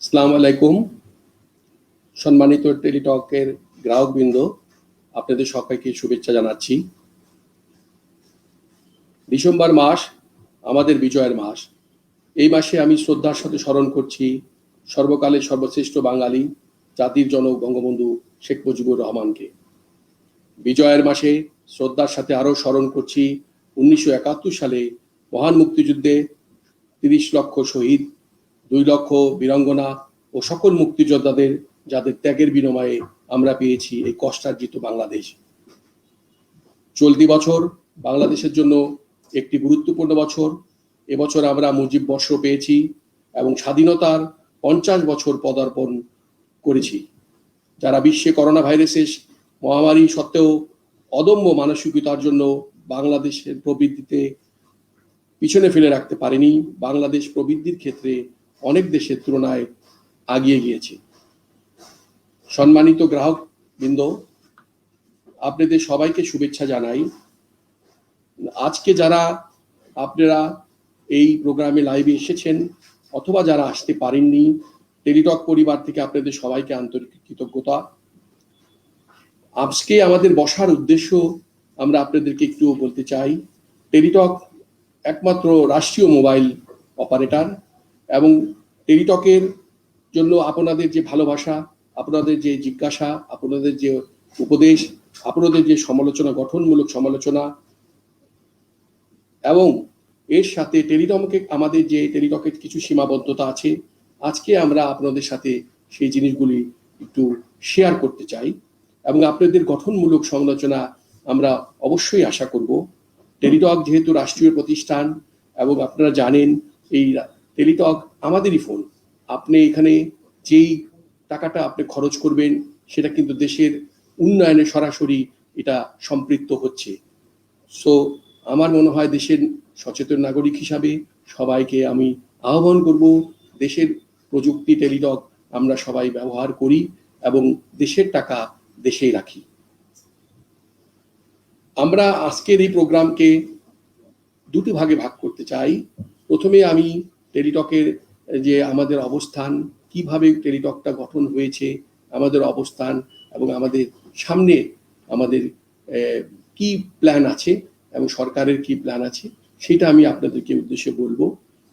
আসসালামু আলাইকুম। সম্মানিত টেলিটকের গ্রাহকবৃন্দ, আপনাদের সবাইকে শুভেচ্ছা জানাচ্ছি। ডিসেম্বর মাস আমাদের বিজয়ের মাস। এই মাসে আমি শ্রদ্ধার সাথে স্মরণ করছি সর্বকালের সর্বশ্রেষ্ঠ বাঙালি, জাতির জনক বঙ্গবন্ধু শেখ মুজিবুর রহমানকে। বিজয়ের মাসে শ্রদ্ধার সাথে আরও স্মরণ করছি 1971 সালে মহান মুক্তিযুদ্ধে 30 লক্ষ শহীদ, 2 লক্ষ বীরাঙ্গনা ও সকল মুক্তিযোদ্ধাদের, যাদের ত্যাগের বিনিময়ে আমরা পেয়েছি এই কষ্টার্জিত বাংলাদেশ। চলতি বছর বাংলাদেশের জন্য একটি গুরুত্বপূর্ণ বছর। এবছর আমরা মুজিব বর্ষ পেয়েছি এবং স্বাধীনতার 50 বছর পদার্পণ করেছি। যারা বিশ্বে করোনা ভাইরাসের মহামারী সত্ত্বেও অদম্য মানসিকতার জন্য বাংলাদেশের প্রবৃদ্ধিতে পিছনে ফেলে রাখতে পারেনি, বাংলাদেশ প্রবৃদ্ধির ক্ষেত্রে অনেক দেশের তুলনায় এগিয়ে গিয়েছে। সম্মানিত গ্রাহকবৃন্দ, আপনাদের সবাইকে শুভেচ্ছা জানাই। আজকে যারা আপনারা এই প্রোগ্রামে লাইভে এসেছেন অথবা যারা আসতে পারেননি, টেলিটক পরিবার থেকে আপনাদের সবাইকে আন্তরিক কৃতজ্ঞতা। আজকে আমাদের বসার উদ্দেশ্য আমরা আপনাদেরকে একটু বলতে চাই। টেলিটক একমাত্র রাষ্ট্রীয় মোবাইল অপারেটর এবং টেলিটকের জন্য আপনাদের যে ভালোবাসা, আপনাদের যে জিজ্ঞাসা, আপনাদের যে উপদেশ, আপনাদের যে সমালোচনা, গঠনমূলক সমালোচনা, এবং এর সাথে আমাদের যে টেলিটকের কিছু সীমাবদ্ধতা আছে, আজকে আমরা আপনাদের সাথে সেই জিনিসগুলি একটু শেয়ার করতে চাই এবং আপনাদের গঠনমূলক সমালোচনা আমরা অবশ্যই আশা করব। টেলিটক যেহেতু রাষ্ট্রীয় প্রতিষ্ঠান এবং আপনারা জানেন এই টেলিটক আমাদেরই ফোন। আপনি এখানে যেই টাকাটা আপনি খরচ করবেন সেটা কিন্তু দেশের উন্নয়নে সরাসরি এটা সম্পৃক্ত হচ্ছে। সো আমার মনে হয় দেশের সচেতন নাগরিক হিসাবে সবাইকে আমি আহ্বান করব, দেশের প্রযুক্তি টেলিটক আমরা সবাই ব্যবহার করি এবং দেশের টাকা দেশেই রাখি। আমরা আজকের এই প্রোগ্রামকে দুটি ভাগে ভাগ করতে চাই। প্রথমে আমি টেলিটকের যে আমাদের অবস্থান, কিভাবে টেলিটকটা গঠন হয়েছে, আমাদের অবস্থান এবং আমাদের সামনে আমাদের কি প্ল্যান আছে এবং সরকারের কি প্ল্যান আছে সেটা আমি আপনাদেরকে উদ্দেশ্যে বলবো।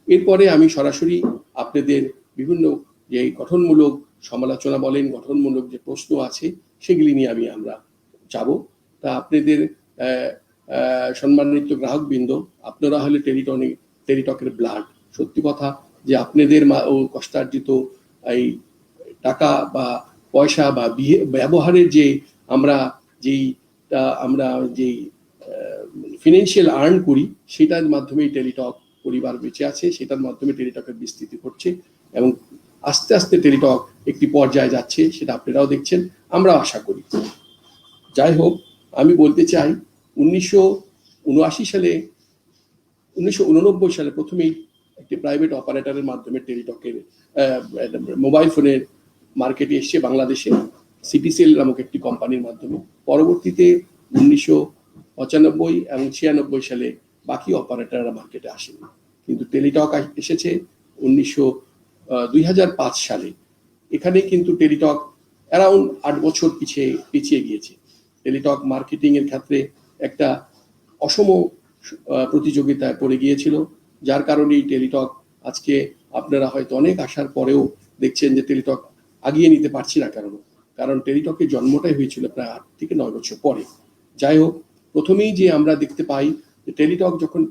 এরপরে আমি সরাসরি আপনাদের বিভিন্ন যে গঠনমূলক সমালোচনা বলেন, গঠনমূলক যে প্রশ্ন আছে সেগুলি নিয়ে আমরা যাব। তা আপনাদের সম্মানিত গ্রাহকবৃন্দ, আপনারা হলে টেলিটকের ব্লাড। সত্যি কথা যে আপনাদের কষ্টার্জিত এই টাকা বা পয়সা বা ব্যবহারের যে আমরা যেই ফিনান্সিয়াল আর্ন করি সেটার মাধ্যমেই টেলিটক পরিবার বেঁচে আছে, সেটার মাধ্যমে টেলিটকের বিস্তৃতি ঘটছে এবং আস্তে আস্তে টেলিটক একটি পর্যায়ে যাচ্ছে, সেটা আপনারাও দেখছেন, আমরাও আশা করি। যাই হোক, আমি বলতে চাই 1979 সালে প্রথমেই একটি প্রাইভেট অপারেটরের মাধ্যমে টেলিটকের মোবাইল ফোনের মার্কেটে এসছে বাংলাদেশে, সিটিসেল নামক একটি কোম্পানির মাধ্যমে। পরবর্তীতে 1995 এবং 96 সালে বাকি অপারেটররা মার্কেটে আসেনি, কিন্তু টেলিটক এসেছে 2005 সালে। এখানে কিন্তু টেলিটক অ্যারাউন্ড 8 বছর পিছিয়ে গিয়েছে। টেলিটক মার্কেটিং এর ক্ষেত্রে একটা অসম প্রতিযোগিতায় পড়ে গিয়েছিল, যার কারণেই টেলিটক আজকে আপনারা হয়তো অনেক আসার পরেও দেখছেন যে টেলিটক আগিয়ে নিতে পারছি না। কারণ টেলিটকের জন্মটাই হয়েছিল প্রায় 8 থেকে 9 বছর পরে। যাই হোক, প্রথমেই যে আমরা দেখতে পাই যে টেলিটক যখন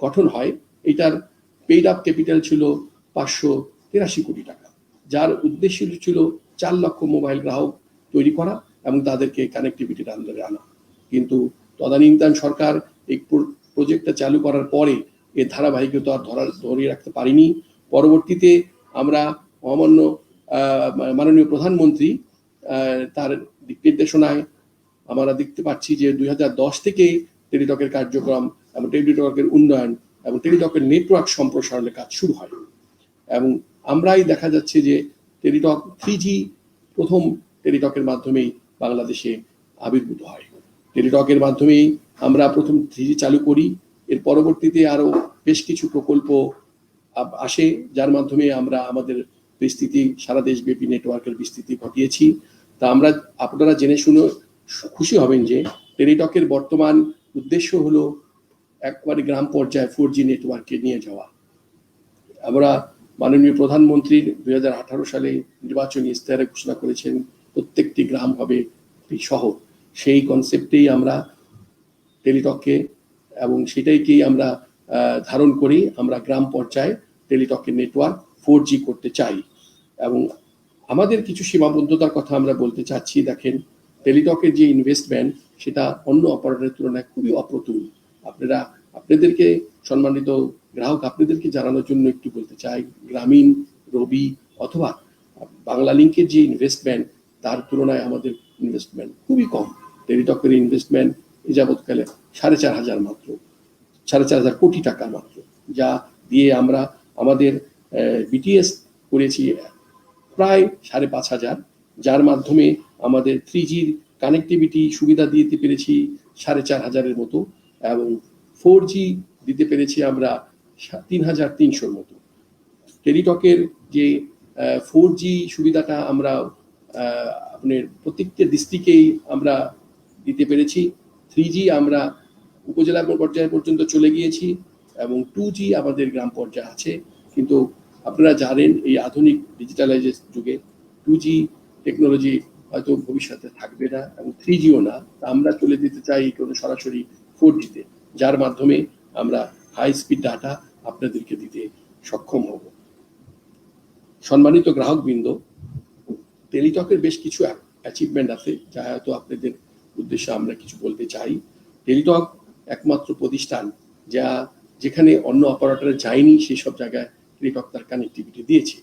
গঠন হয়, এটার পেইড আপ ক্যাপিটাল ছিল 583 কোটি টাকা, যার উদ্দেশ্য ছিল 4 লক্ষ মোবাইল গ্রাহক তৈরি করা এবং তাদেরকে কানেক্টিভিটির আন্ডারে আনা। কিন্তু তদানীন্তন সরকার এই প্রজেক্টটা চালু করার পরে এর ধারাবাহিকতা ধরে রাখতে পারিনি। পরবর্তীতে আমরা মাননীয় প্রধানমন্ত্রী তার দিক নির্দেশনায় আমরা দেখতে পাচ্ছি যে 2010 থেকে টেলিটকের কার্যক্রম এবং টেলিটকের উন্নয়ন এবং টেলিটকের নেটওয়ার্ক সম্প্রসারণের কাজ শুরু হয় এবং আমরাই দেখা যাচ্ছে যে টেলিটক 3G প্রথম টেলিটকের মাধ্যমেই বাংলাদেশে আবির্ভূত হয়। টেলিটকের মাধ্যমেই আমরা প্রথম 3G চালু করি এর পরবর্তীতে আরো বেশ কিছু প্রকল্প আসে, যার মাধ্যমে আমরা আমাদের বিস্তৃতি সারা দেশব্যাপী নেটওয়ার্কের বিস্তৃতি ঘটিয়েছি। তা আমরা, আপনারা জেনে শুনে খুশি হবেন যে টেলিটকের বর্তমান উদ্দেশ্য হলো একবারে গ্রাম পর্যায়ে 4G নেটওয়ার্কে নিয়ে যাওয়া। আমরা মাননীয় প্রধানমন্ত্রীর 2018 সালে নির্বাচনী ইশতেহারে ঘোষণা করেছেন প্রত্যেকটি গ্রাম হবে একটি শহর। সেই কনসেপ্টেই আমরা টেলিটককে এবং সেটাইকেই আমরা ধারণ করি, আমরা গ্রাম পর্যায়ে টেলিটকের নেটওয়ার্ক 4G করতে চাই। এবং আমাদের কিছু সীমাবদ্ধতার কথা আমরা বলতে চাচ্ছি। দেখেন, টেলিটকের যে ইনভেস্টমেন্ট সেটা অন্য অপারেটরের তুলনায় খুবই অপ্রতুল। আপনাদেরকে সম্মানিত গ্রাহক, আপনাদেরকে জানানোর জন্য একটু বলতে চাই, গ্রামীণ, রবি অথবা বাংলা লিঙ্কের যে ইনভেস্টমেন্ট তার তুলনায় আমাদের ইনভেস্টমেন্ট খুবই কম। টেলিটকের ইনভেস্টমেন্ট এ যাবৎকালে 4,500 মাত্র, 4,500 কোটি টাকা মাত্র, যা দিয়ে আমরা আমাদের বিটিএস করেছি প্রায় 5,500, যার মাধ্যমে আমাদের 3Gর কানেক্টিভিটি সুবিধা দিতে পেরেছি 4,500-এর মতো, এবং 4G দিতে পেরেছি আমরা 3,300-র মতো। টেলিটকের যে 4G সুবিধাটা আমরা আপনার প্রত্যেকটা ডিস্ট্রিক্টেই আমরা দিতে পেরেছি। 3G আমরা উপজেলা পর্যায়ে পর্যন্ত চলে গিয়েছি এবং 2G আমাদের গ্রাম পর্যায়ে আছে। কিন্তু আপনারা জানেন এই আধুনিক ডিজিটালাইজেশন যুগে 2G টেকনোলজি হয়তো ভবিষ্যতে থাকবে না এবং 3Gও না। আমরা চলে যেতে চাই কোনো সরাসরি 4Gতে, যার মাধ্যমে আমরা হাই স্পিড ডাটা আপনাদেরকে দিতে সক্ষম হব। সম্মানিত গ্রাহকবৃন্দ, টেলিটকের বেশ কিছু অ্যাচিভমেন্ট আছে যা হয়তো আপনাদের উদ্দেশ্যে আমরা কিছু বলতে চাই। টেলিটক একমাত্র প্রতিষ্ঠান যেখানে অন্য অপারেটরে যায়নি সেই সব জায়গায় টেলিটক তার কানেক্টিভিটি দিয়েছে।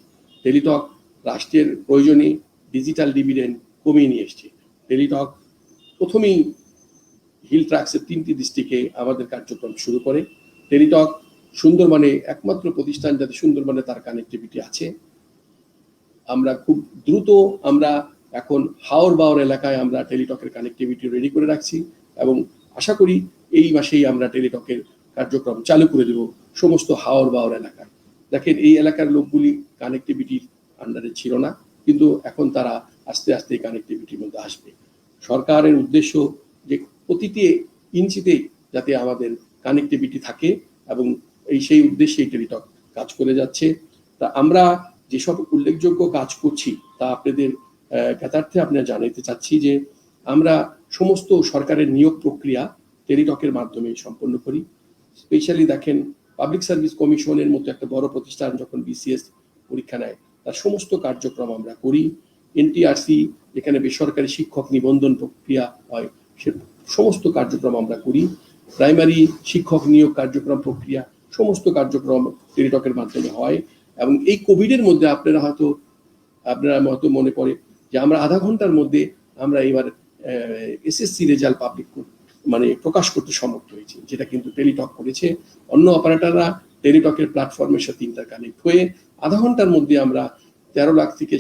টেলিটক রাষ্ট্রের প্রয়োজনে ডিজিটাল ডিভিডেন্ড কমিয়ে নিয়ে এসছে। টেলিটক প্রথমেই হিল ট্রাক্সের 3টি ডিস্ট্রিক্টে আমাদের কার্যক্রম শুরু করে। টেলিটক সুন্দরবনে একমাত্র প্রতিষ্ঠান যাতে সুন্দরবনে তার কানেক্টিভিটি আছে। আমরা খুব দ্রুত আমরা এখন হাওর বাওর এলাকায় আমরা টেলিটকের কানেক্টিভিটি রেডি করে রাখছি এবং আশা করি এই মাসেই আমরা টেলিটকের কার্যক্রম চালু করে দেব সমস্ত হাওর বাওর এলাকায়। দেখেন, এই এলাকার লোকগুলি কানেক্টিভিটির আন্ডারে ছিল না, কিন্তু এখন তারা আস্তে আস্তে কানেক্টিভিটির মধ্যে আসবে। সরকারের উদ্দেশ্য যে প্রতিটি ইঞ্চিতে যাতে আমাদের কানেক্টিভিটি থাকে এবং সেই উদ্দেশ্যেই টেলিটক কাজ করে যাচ্ছে। তা আমরা যেসব উল্লেখযোগ্য কাজ করছি তা আপনাদের জ্ঞাতার্থে আপনারা জানাতে চাচ্ছি যে আমরা সমস্ত সরকারের নিয়োগ প্রক্রিয়া টেলিটকের মাধ্যমে সম্পন্ন করি। স্পেশালি দেখেন, পাবলিক সার্ভিস কমিশনের মতো একটা বড় প্রতিষ্ঠান যখন বিসিএস পরীক্ষা নেয় তার সমস্ত কার্যক্রম আমরা করি। এনটিআরসি যেখানে বেসরকারি শিক্ষক নিবন্ধন প্রক্রিয়া হয় সে সমস্ত কার্যক্রম আমরা করি। প্রাইমারি শিক্ষক নিয়োগ কার্যক্রম প্রক্রিয়া সমস্ত কার্যক্রম টেলিটকের মাধ্যমে হয়। এবং এই কোভিডের মধ্যে আপনারা হয়তো মনে পড়ে যে আমরা আধা ঘন্টার মধ্যে আমরা এবার এসএসসি রেজাল্ট প্রকাশ করতে সমর্থ হয়েছি, যেটা কিন্তু টেলিটক করেছে। অন্য অপারেটররা টেলিটকের প্ল্যাটফর্মের সাথে ইন্টারকানেক্ট হয়ে আধা ঘন্টার মধ্যে আমরা 13 থেকে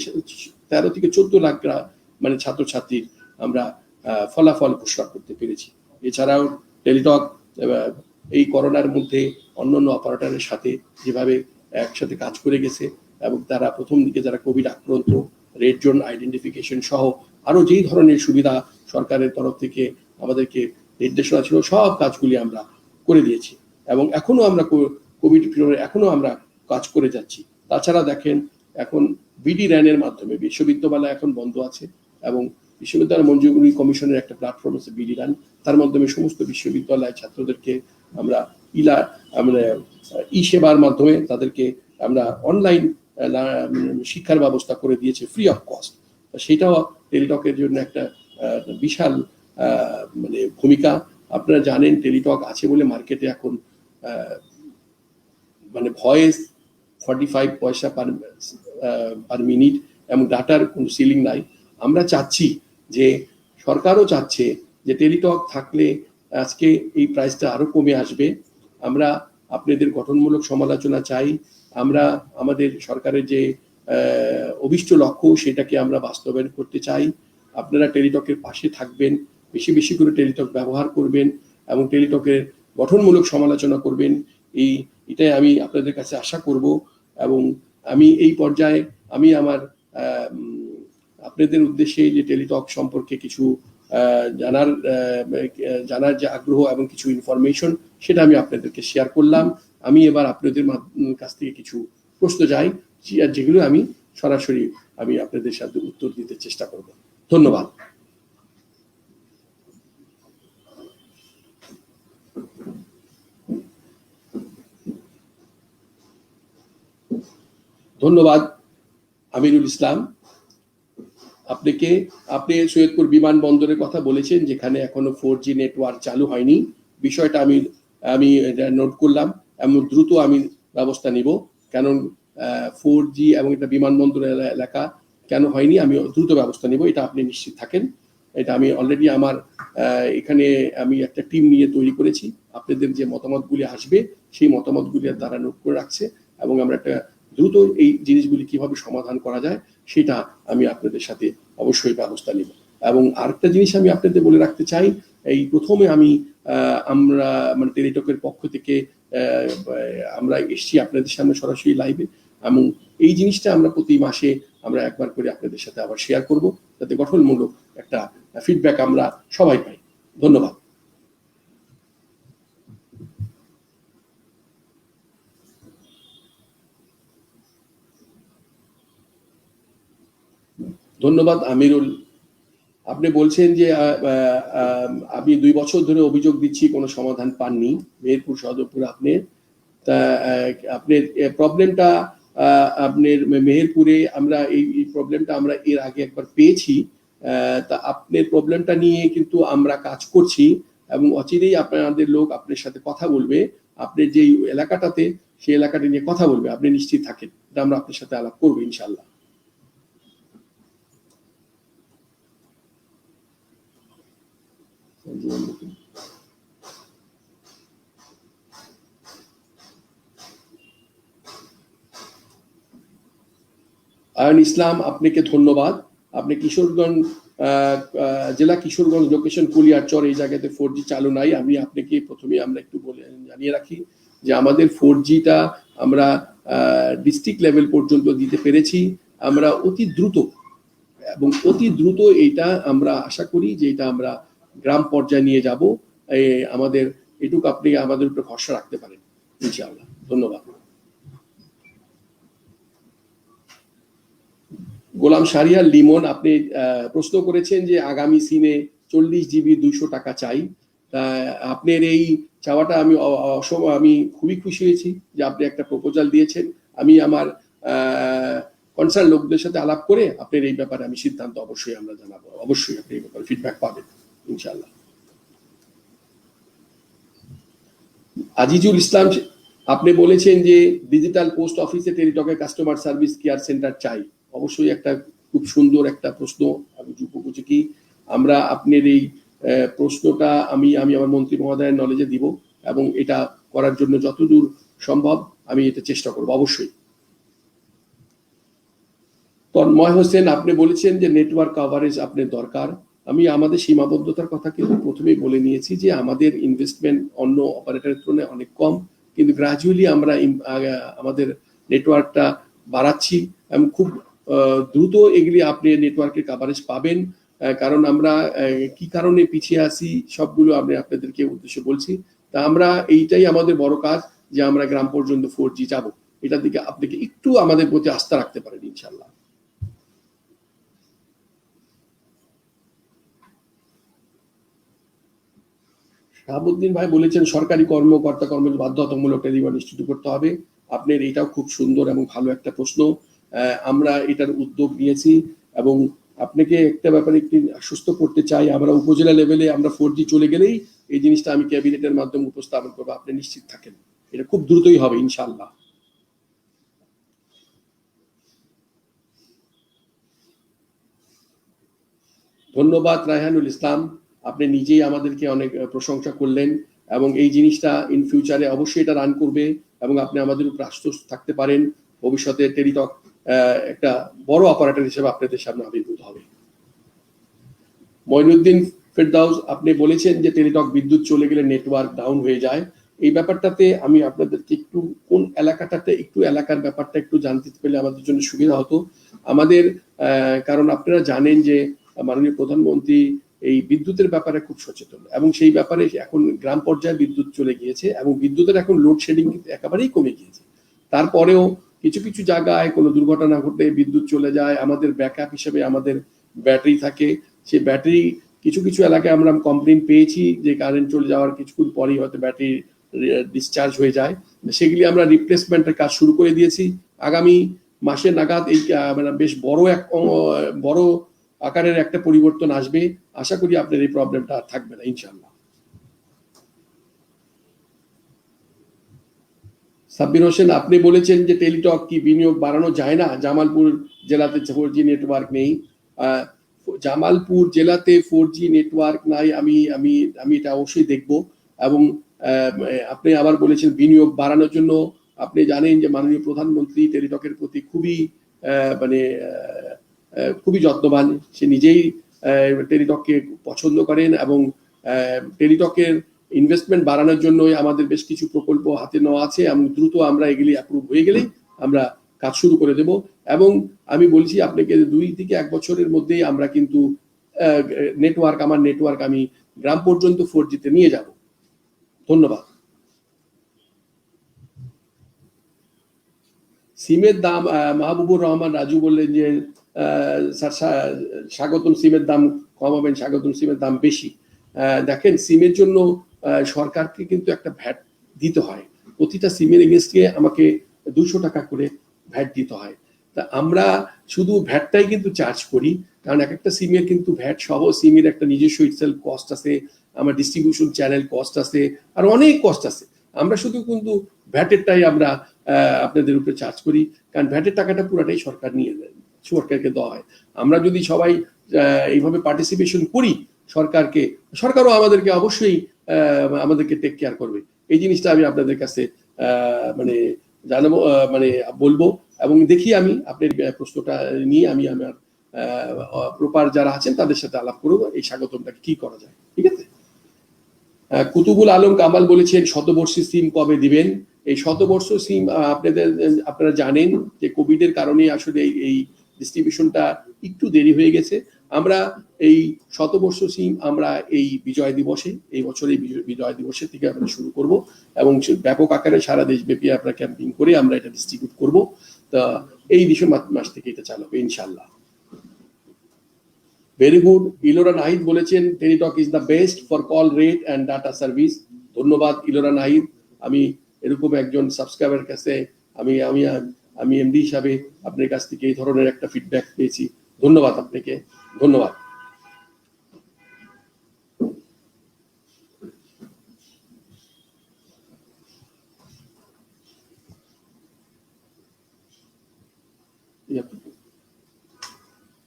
14 লাখ ছাত্রছাত্রীর আমরা ফলাফল ঘোষণা করতে পেরেছি। এছাড়াও টেলিটক এই করোনার মধ্যে অন্যান্য অপারেটরের সাথে যেভাবে একসাথে কাজ করে গেছে এবং তারা প্রথম দিকে যারা কোভিড আক্রান্ত রেড জোন আইডেন্টিফিকেশন সহ আরো যেই ধরনের সুবিধা সরকারের তরফ থেকে আমাদেরকে নির্দেশনা ছিল সব কাজগুলি আমরা করে দিয়েছি এবং এখনো আমরা কোভিড পিরিয়ডে এখনো আমরা কাজ করে যাচ্ছি। তাছাড়া দেখেন, এখন বিডি র্যানের মাধ্যমে বিশ্ববিদ্যালয় এখন বন্ধ আছে এবং বিশ্ববিদ্যালয় মঞ্জুরি কমিশনের একটা প্ল্যাটফর্ম আছে বিডি র্যান, তার মাধ্যমে সমস্ত বিশ্ববিদ্যালয় ছাত্রদেরকে আমরা ই সেবার মাধ্যমে তাদেরকে আমরা অনলাইন শিক্ষার ব্যবস্থা করে দিয়েছে ফ্রি অফ কস্ট। সেটাও টেলিটকের জন্য একটা বিশাল ভূমিকা। আপনারা জানেন টেলিটক আছে বলে মার্কেটে এখন ভয়েস 45 পয়সা পার মিনিট এবং ডাটার কোনো সিলিং নাই। আমরা চাচ্ছি যে সরকারও চাচ্ছে যে টেলিটক থাকলে আজকে এই প্রাইসটা আরো কমে আসবে। আমরা আপনাদের গঠনমূলক সমালোচনা চাই। আমরা আমাদের সরকারের যে অভিষ্ট লক্ষ্য সেটাকে আমরা বাস্তবায়ন করতে চাই। আপনারা টেলিটকের পাশে থাকবেন, বেশি বেশি করে টেলিটক ব্যবহার করবেন এবং টেলিটকের গঠনমূলক সমালোচনা করবেন, এটাই আমি আপনাদের কাছে আশা করব। এবং আমি এই পর্যায়ে আমি আমার আপনাদের উদ্দেশ্যে যে টেলিটক সম্পর্কে কিছু জানার যে আগ্রহ এবং কিছু ইনফরমেশন, সেটা আমি আপনাদেরকে শেয়ার করলাম। আমি এবার আপনাদের কাছ থেকে কিছু প্রশ্ন চাই, যেগুলো আমি সরাসরি আপনাদের সাথে উত্তর দিতে চেষ্টা করব। ধন্যবাদ। ধন্যবাদ আমিরুল ইসলাম। আপনি সৈয়দপুর বিমানবন্দরের কথা বলেছেন, যেখানে এখনো 4G নেটওয়ার্ক চালু হয়নি। বিষয়টা আমি নোট করলাম এবং দ্রুত আমি ব্যবস্থা নিব, কারণ 4G এবং এটা বিমানবন্দর এলাকা কেন হয়নি, আমি দ্রুত ব্যবস্থা নিব, এটা আপনি নিশ্চিত থাকেন। এটা আমি অলরেডি আমার এখানে আমি একটা টিম নিয়ে তৈরি করেছি। আপনাদের যে মতামতগুলি আসবে সেই মতামতগুলি তারা নোট করে রাখছে, এবং আমরা একটা দ্রুত এই জিনিসগুলি কিভাবে সমাধান করা যায় সেটা আমি আপনাদের সাথে অবশ্যই ব্যবস্থা নিব। এবং আরেকটা জিনিস আমি আপনাদের বলে রাখতে চাই, এই প্রথমে আমরা মানে টেলিটকের পক্ষ থেকে আমরা এসছি আপনাদের সামনে সরাসরি লাইভে, এবং এই জিনিসটা আমরা প্রতি মাসে আমরা একবার করে আপনাদের সাথে আবার শেয়ার করব, যাতে গঠনমূলক একটা ফিডব্যাক আমরা সবাই পাই। ধন্যবাদ। ধন্যবাদ আমিরুল। আপনি বলছেন যে আমি 2 বছর ধরে অভিযোগ দিচ্ছি, কোনো সমাধান পাননি মেহেরপুর সদরপুরে। আপনার প্রবলেমটা আপনার মেহেরপুরে আমরা এই প্রবলেমটা আমরা এর আগে একবার পেয়েছি। তা আপনার প্রবলেমটা নিয়ে কিন্তু আমরা কাজ করছি, এবং অচিরেই আপনাদের লোক আপনার সাথে কথা বলবে। আপনার যে এলাকাটাতে, সেই এলাকাটা নিয়ে কথা বলবে, আপনি নিশ্চিত থাকেন, এটা আমরা আপনার সাথে আলাপ করবো ইনশাল্লাহ। আয়ন ইসলাম, আপনাকে ধন্যবাদ। আপনি কিশোরগঞ্জ জেলা কিশোরগঞ্জ লোকেশন কুলিয়ারচর, এই জায়গাতে 4G চালু নাই। আমি আপনাকে প্রথমে আমরা একটু জানিয়ে রাখি যে আমাদের 4Gটা আমরা ডিস্ট্রিক্ট লেভেল পর্যন্ত দিতে পেরেছি। আমরা অতি দ্রুত এইটা আমরা আশা করি যে এটা আমরা গ্রাম পর্যায়ে নিয়ে যাব। আমাদের এটুকু আপনি আমাদের উপরে ভরসা রাখতে পারেন ইনশাআল্লাহ। ধন্যবাদ। গোলাম শাহরিয়ার লিমন, আপনি প্রশ্ন করেছেন যে আগামী সিমে 40 GB 200 টাকা চাই। আপনার এই চাওয়াটা আমি খুবই খুশি হয়েছি যে আপনি একটা প্রপোজাল দিয়েছেন। আমি আমার কনসার্ন লোকদের সাথে আলাপ করে আপনার এই ব্যাপারে আমি সিদ্ধান্ত অবশ্যই আমরা জানাবো। অবশ্যই আপনি এই ব্যাপারে ফিডব্যাক পাবেন ইনশাআল্লাহ। আজিজুল ইসলাম, আপনি বলেছেন যে ডিজিটাল পোস্ট অফিসে টেলিটকের কাস্টমার সার্ভিস কেয়ার সেন্টার চাই। অবশ্যই একটা খুব সুন্দর একটা প্রশ্ন। আমি উপযোগী, আমরা আপনার এই প্রশ্নটা আমি আমার মন্ত্রী মহোদয়ের নলেজে দিব, এবং এটা করার জন্য যতদূর সম্ভব আমি এটা চেষ্টা করব অবশ্যই। তন্ময় হোসেন, আপনি বলেছেন যে নেটওয়ার্ক কভারেজ আপনার দরকার। আমি আমাদের সীমাবদ্ধতার কথা কিন্তু প্রথমেই বলে নিয়েছি যে আমাদের ইনভেস্টমেন্ট অন্য অপারেটরের তুলনায় অনেক কম, কিন্তু গ্রাজুয়ালি আমরা আমাদের নেটওয়ার্কটা বাড়াচ্ছি, এবং খুব দ্রুত এগুলি আপনি নেটওয়ার্কের কভারেজ পাবেন। কারণ আমরা কি কারণে পিছিয়ে আছি সবগুলো আমি আপনাদেরকে উদ্দেশ্যে বলছি। তা আমরা এইটাই আমাদের বড় কাজ, যে আমরা গ্রাম পর্যন্ত 4G যাব। এটার দিকে আপনাকে একটু আমাদের প্রতি আস্থা রাখতে পারেন ইনশাল্লাহ। শাহাবুদ্দিন ভাই বলেছেন সরকারি কর্মকর্তা কর্মচারী বাধ্যতামূলক টেলিফোন নিশ্চিত করতে হবে। আপনার এটাও খুব সুন্দর এবং ভালো একটা প্রশ্ন। আমরা এটার উদ্যোগ নিয়েছি, এবং আপনাকে একটা ব্যাপারে একটু আশ্বস্ত করতে চাই, আমরা উপজেলা লেভেলে আমরা 4G চলে গেলেই এই জিনিসটা আমি ক্যাবিনেটের মাধ্যমে উপস্থাপন করবো, আপনি নিশ্চিত থাকেন, এটা খুব দ্রুতই হবে ইনশাআল্লাহ। ধন্যবাদ রায়হানুল ইসলাম, আপনি নিজেই আমাদেরকে অনেক প্রশংসা করলেন, এবং এই জিনিসটা ইন ফিউচারে অবশ্যই এটা রান করবে, এবং আপনি আমাদের উপর আশ্বস্ত থাকতে পারেন ভবিষ্যতে টেলিটক একটা বড় অপারেটর হিসেবে আপনাদের সামনে আবির্ভূত হবে। মঈনুদ্দিন ফেরদাউস, আপনি বলেছেন যে টেলিটক বিদ্যুৎ চলে গেলে নেটওয়ার্ক ডাউন হয়ে যায়। এই ব্যাপারটাতে আমি আপনাদেরকে একটু কোন এলাকাটাতে একটু এলাকার ব্যাপারটা একটু জানতে পেলে আমাদের জন্য সুবিধা হতো। আমাদের কারণ আপনারা জানেন যে মাননীয় প্রধানমন্ত্রী এই বিদ্যুতের ব্যাপারে খুব সচেতন, এবং সেই ব্যাপারে এখন গ্রাম পর্যায়ে বিদ্যুৎ চলে গিয়েছে এবং বিদ্যুতের এখন লোডশেডিং কিন্তু একেবারেই কমে গিয়েছে। তারপরেও কিছু কিছু জায়গায় কোনো দুর্ঘটনা ঘটলে বিদ্যুৎ চলে যায়, আমাদের ব্যাকআপ হিসেবে আমাদের ব্যাটারি থাকে। সেই ব্যাটারি কিছু কিছু এলাকায় আমরা কমপ্লেন পেয়েছি যে কারেন্ট চলে যাওয়ার কিছুক্ষণ পরেই হয়তো ব্যাটারি ডিসচার্জ হয়ে যায়। সেগুলি আমরা রিপ্লেসমেন্টের কাজ শুরু করে দিয়েছি। আগামী মাসে নাগাদ এই মানে বেশ বড় আকারের একটা পরিবর্তন আসবে। আশা করি আপনার এই প্রবলেমটা থাকবে না ইনশাআল্লাহ। সাব্বির হোসেন, আপনি বলেছেন যে টেলিটক কি বিনিয়োগ বাড়ানো যায় না? জামালপুর জেলাতে 4G নেটওয়ার্ক নেই। জামালপুর জেলাতে 4G নেটওয়ার্ক নাই, আমি আমি আমি এটা অবশ্যই দেখব। এবং আপনি আবার বলেছেন বিনিয়োগ বাড়ানোর জন্য। আপনি জানেন যে মাননীয় প্রধানমন্ত্রী টেলিটকের প্রতি খুবই যত্নবান। সে নিজেই টেলিটককে পছন্দ করেন এবং টেলিটকের ইনভেস্টমেন্ট বাড়ানোর জন্য আমাদের বেশ কিছু প্রকল্প হাতে নেওয়া আছে এবং দ্রুত আমরা এগুলি অ্যাপ্রুভ হয়ে গেলেই আমরা কাজ শুরু করে দেব। এবং আমি বলছি আপনাকে 2 থেকে 1 বছরের মধ্যেই আমরা কিন্তু আমার নেটওয়ার্ক আমি গ্রাম পর্যন্ত 4G তে নিয়ে যাব। ধন্যবাদ। সিমের দাম মাহবুবুর রহমান রাজু বললেন যে স্বাগতম সিমের দাম কমাবেন, স্বাগতম সিমের দাম বেশি। দেখেন, সিমের জন্য সরকারকে কিন্তু একটা ভ্যাট দিতে হয়। প্রতিটা সিমের এগেইনস্টে আমাকে 200 টাকা করে ভ্যাট দিতে হয়। তা আমরা শুধু ভ্যাটটাই কিন্তু চার্জ করি, কারণ এক একটা সিমের কিন্তু ভ্যাট সহ সিমের একটা নিজস্ব ইটসেলফ কস্ট আছে, আমার ডিস্ট্রিবিউশন চ্যানেল কস্ট আছে, আর অনেক কস্ট আছে। আমরা শুধু কিন্তু ভ্যাটেরটাই আমরা আপনাদের উপরে চার্জ করি, কারণ ভ্যাটের টাকাটা পুরাটাই সরকার নিয়ে নেয়, সরকারকে দেওয়া হয়। আমরা যদি সবাই এইভাবে পার্টিসিপেশন করি সরকারও আমাদেরকে অবশ্যই আমাদেরকে টেক কেয়ার করবে। এই জিনিসটা আমি আপনাদের কাছে মানে জানাবো, মানে বলবো। এবং দেখি আমি আপনার প্রশ্নটা নিয়ে আমি আমার প্রপার যারা আছেন তাদের সাথে আলাপ করবো এই স্বাগতমটাকে কি করা যায়। ঠিক আছে। কুতুবুল আলম কামাল বলেছেন শতবর্ষী সিম কবে দিবেন? এই শতবর্ষ সিম আপনারা জানেন যে কোভিড এর কারণে আসলে এই ডিস্ট্রিবিউশনটা একটু দেরি হয়ে গেছে। আমরা এই শতবর্ষ সিম আমরা এই বিজয় দিবসে, এই বছরের বিজয় দিবসের থেকে আমরা শুরু করব এবং ব্যাপক আকারে সারা দেশব্যাপী আমরা ক্যাম্পিং করে আমরা এটা ডিস্ট্রিবিউট করব। তা এই ডিসেম্বর মাস থেকে এটা চালু হবে ইনশাআল্লাহ। Very good. ইলোরা নাহিদ বলেছেন Teletalk is the best for call rate and data service. ধন্যবাদ ইলোরা নাহিদ। আমি এরকম একজন সাবস্ক্রাইবার কাছে আমি আমি আমি এমডি হিসাবে আপনার কাছ থেকে এই ধরনের একটা ফিডব্যাক পেয়েছি। ধন্যবাদ আপনাকে, ধন্যবাদ।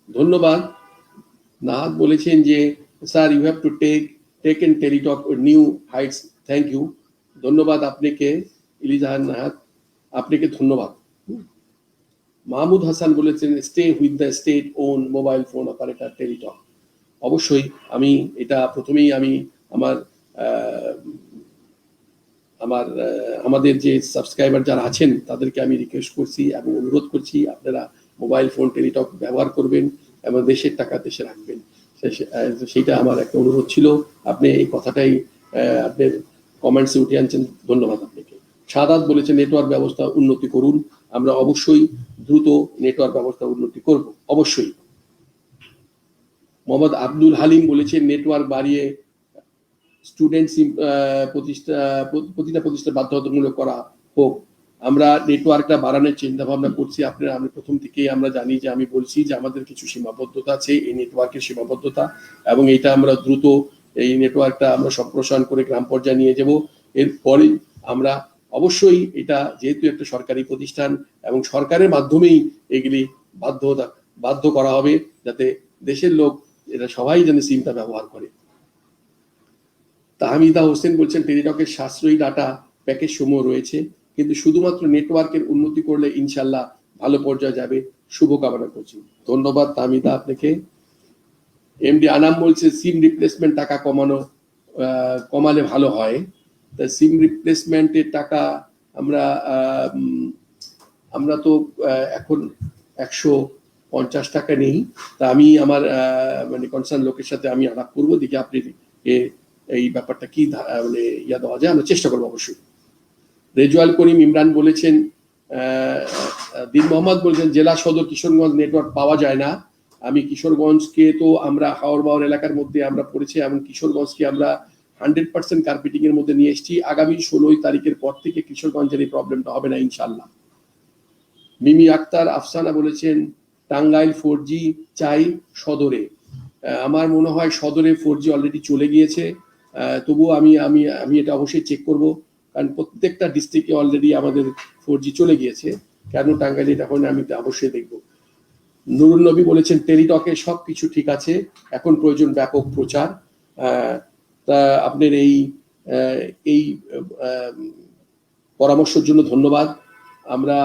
ধন্যবাদ। নাহাদ বলেছেন যে sir you have to taken Teletalk new heights. Thank you. ধন্যবাদ আপনাকে ইলিজাহান নাহাদ, আপনাকে ধন্যবাদ। মাহমুদ হাসান বলেছেন stay with the state own mobile phone operator Teletalk. অবশ্যই আমি এটা প্রথমেই আমি আমাদের যে সাবস্ক্রাইবার যারা আছেন তাদেরকে আমি রিকোয়েস্ট করছি এবং অনুরোধ করছি আপনারা মোবাইল ফোন টেলিটক ব্যবহার করবেন এবং দেশের টাকা দেশে রাখবেন। সেটা আমার একটা অনুরোধ ছিল। আপনি এই কথাটাই আপনার কমেন্টসে উঠে আনছেন, ধন্যবাদ আপনাকে। সাদাত বলেছে নেটওয়ার্ক ব্যবস্থা উন্নতি করুন। আমরা অবশ্যই দ্রুত নেটওয়ার্ক ব্যবস্থা উন্নতি করব, অবশ্যই। মোহাম্মদ আব্দুল হালিম বলেছেন নেটওয়ার্ক বাড়িয়ে স্টুডেন্ট প্রতিটা প্রতিষ্ঠান বাধ্যতামূলক করা হোক। আমরা নেটওয়ার্কটা বাড়ানোর চিন্তা ভাবনা করছি। আমরা প্রথম থেকেই আমরা জানি যে আমি বলছি যে আমাদের কিছু সীমাবদ্ধতা আছে, এই নেটওয়ার্কের সীমাবদ্ধতা, এবং এটা আমরা দ্রুত এই নেটওয়ার্কটা আমরা সম্প্রসারণ করে গ্রাম পর্যায়ে নিয়ে যাব। এরপরে আমরা অবশ্যই এটা যেহেতু একটা সরকারি প্রতিষ্ঠান এবং সরকারের মাধ্যমেই এগুলি বাধ্য করা হবে যাতে দেশের লোক এটা সবাই যেন সিমটা ব্যবহার করে। তাহমিদা হোসেন বলছেন টেলিটকের সাশ্রয়ী ডাটা প্যাকেজ সমূহ রয়েছে, কিন্তু শুধুমাত্র নেটওয়ার্কের উন্নতি করলে ইনশাল্লাহ ভালো পর্যায়ে যাবে। শুভকামনা করছি। ধন্যবাদ তাহমিদা আপনাকে। এমডি আনাম বলছে সিম রিপ্লেসমেন্ট টাকা কমালে ভালো হয়। তা সিম রিপ্লেসমেন্টের টাকা আমরা আমরা তো এখন 150 টাকা নেই। তা আমি আমার মানে কনসার্ন লোকের সাথে আমি আলাপ করবো, দেখি আপনি এই ব্যাপারটা কি মানে ইয়া দেওয়া যায়, আমরা চেষ্টা করবো অবশ্যই। রেজওয়াল করিম ইমরান বলেছেন, দিন মোহাম্মদ বলেছেন জেলা সদর কিশোরগঞ্জ নেটওয়ার্ক পাওয়া যায় না। আমি কিশোরগঞ্জকে তো আমরা হাওর বাওর এলাকার মধ্যে আমরা পড়েছি, এবং কিশোরগঞ্জকে আমরা 100% কার্পেটিং এর মধ্যে নিয়ে এসেছি। আগামী 16 তারিখের পর থেকে কিশোরগঞ্জের এই প্রবলেমটা হবে না ইনশাল্লাহ। মিমি আক্তার আফসানা বলেছেন টাঙ্গাইল 4G চাই সদরে। আমার মনে হয় সদরে 4G অলরেডি চলে গিয়েছে, তবুও আমি আমি আমি এটা অবশ্যই চেক করব, কারণ প্রত্যেকটা ডিস্ট্রিক্টে অলরেডি আমাদের 4G চলে গিয়েছে। কেন টাঙ্গাইলে এটা হয় না আমি অবশ্যই দেখব। নুরুল নবী বলেছেন টেলিটকে সবকিছু ঠিক আছে, এখন প্রয়োজন ব্যাপক প্রচার। তা আপনার এই পরামর্শের জন্য ধন্যবাদ। আমরা